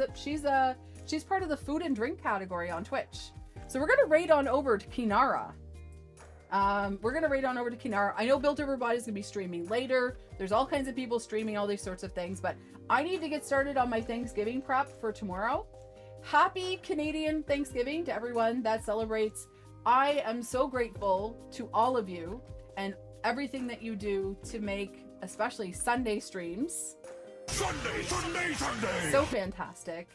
part of the food and drink category on Twitch. So we're gonna raid on over to Kinara. I know Built Over Body is gonna be streaming later. There's all kinds of people streaming all these sorts of things, but I need to get started on my Thanksgiving prep for tomorrow. Happy Canadian Thanksgiving to everyone that celebrates. I am so grateful to all of you and everything that you do to make, especially Sunday streams, Sunday! so fantastic.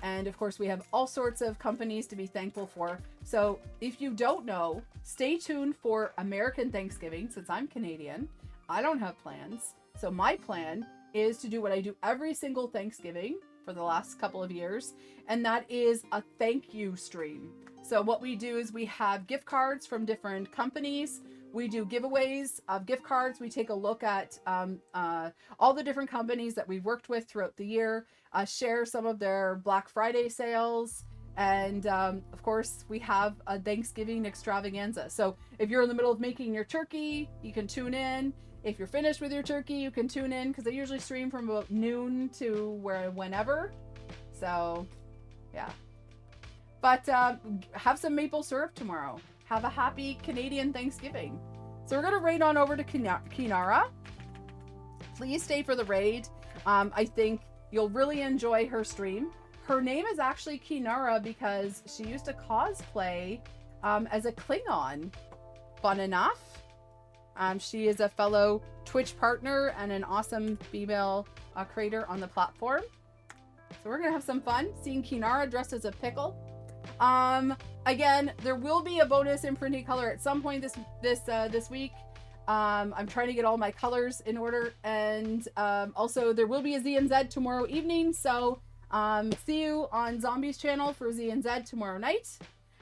And of course we have all sorts of companies to be thankful for. So if you don't know, stay tuned for American Thanksgiving. Since I'm Canadian, I don't have plans. So my plan is to do what I do every single Thanksgiving for the last couple of years, and that is a thank you stream. So what we do is we have gift cards from different companies. We do giveaways of gift cards. We take a look at all the different companies that we've worked with throughout the year, share some of their Black Friday sales, and of course we have a Thanksgiving extravaganza. So if you're in the middle of making your turkey, you can tune in. If you're finished with your turkey, you can tune in because I usually stream from about noon to whenever. So yeah, but have some maple syrup tomorrow. Have a happy Canadian Thanksgiving. So we're going to raid on over to Kinara. Please stay for the raid. I think you'll really enjoy her stream. Her name is actually Kinara because she used to cosplay as a Klingon. Fun enough. She is a fellow Twitch partner and an awesome female creator on the platform. So we're going to have some fun seeing Kinara dressed as a pickle. Again, there will be a bonus in printing color at some point this week. I'm trying to get all my colors in order, and also there will be a Z and Z tomorrow evening. So see you on Zombie's channel for Z and Z tomorrow night.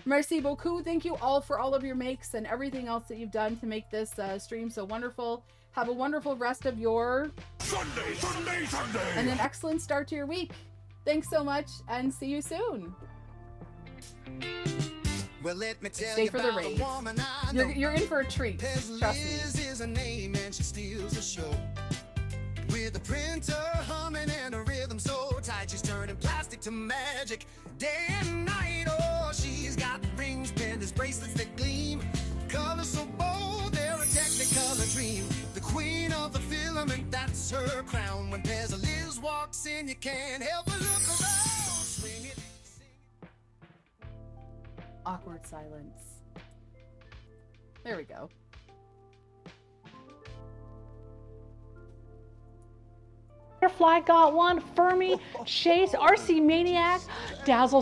Merci beaucoup. Thank you all for all of your makes and everything else that you've done to make this stream so wonderful. Have a wonderful rest of your Sunday! and an excellent start to your week. Thanks so much, and see you soon. Well, let me tell Stay you for the about raid. a woman I know. You're in for a treat. Trust me. Pezliz is her name and she steals the show. With a printer humming and a rhythm so tight, she's turning plastic to magic day and night. Oh, she's got rings, pendants, bracelets that gleam. Colors so bold, they're a technicolor dream. The queen of the filament, that's her crown. When Pezliz walks in, you can't help but look around. Swing it. Awkward silence. There we go. Firefly got one. Fermi, Chase, RC Maniac, Dazzle.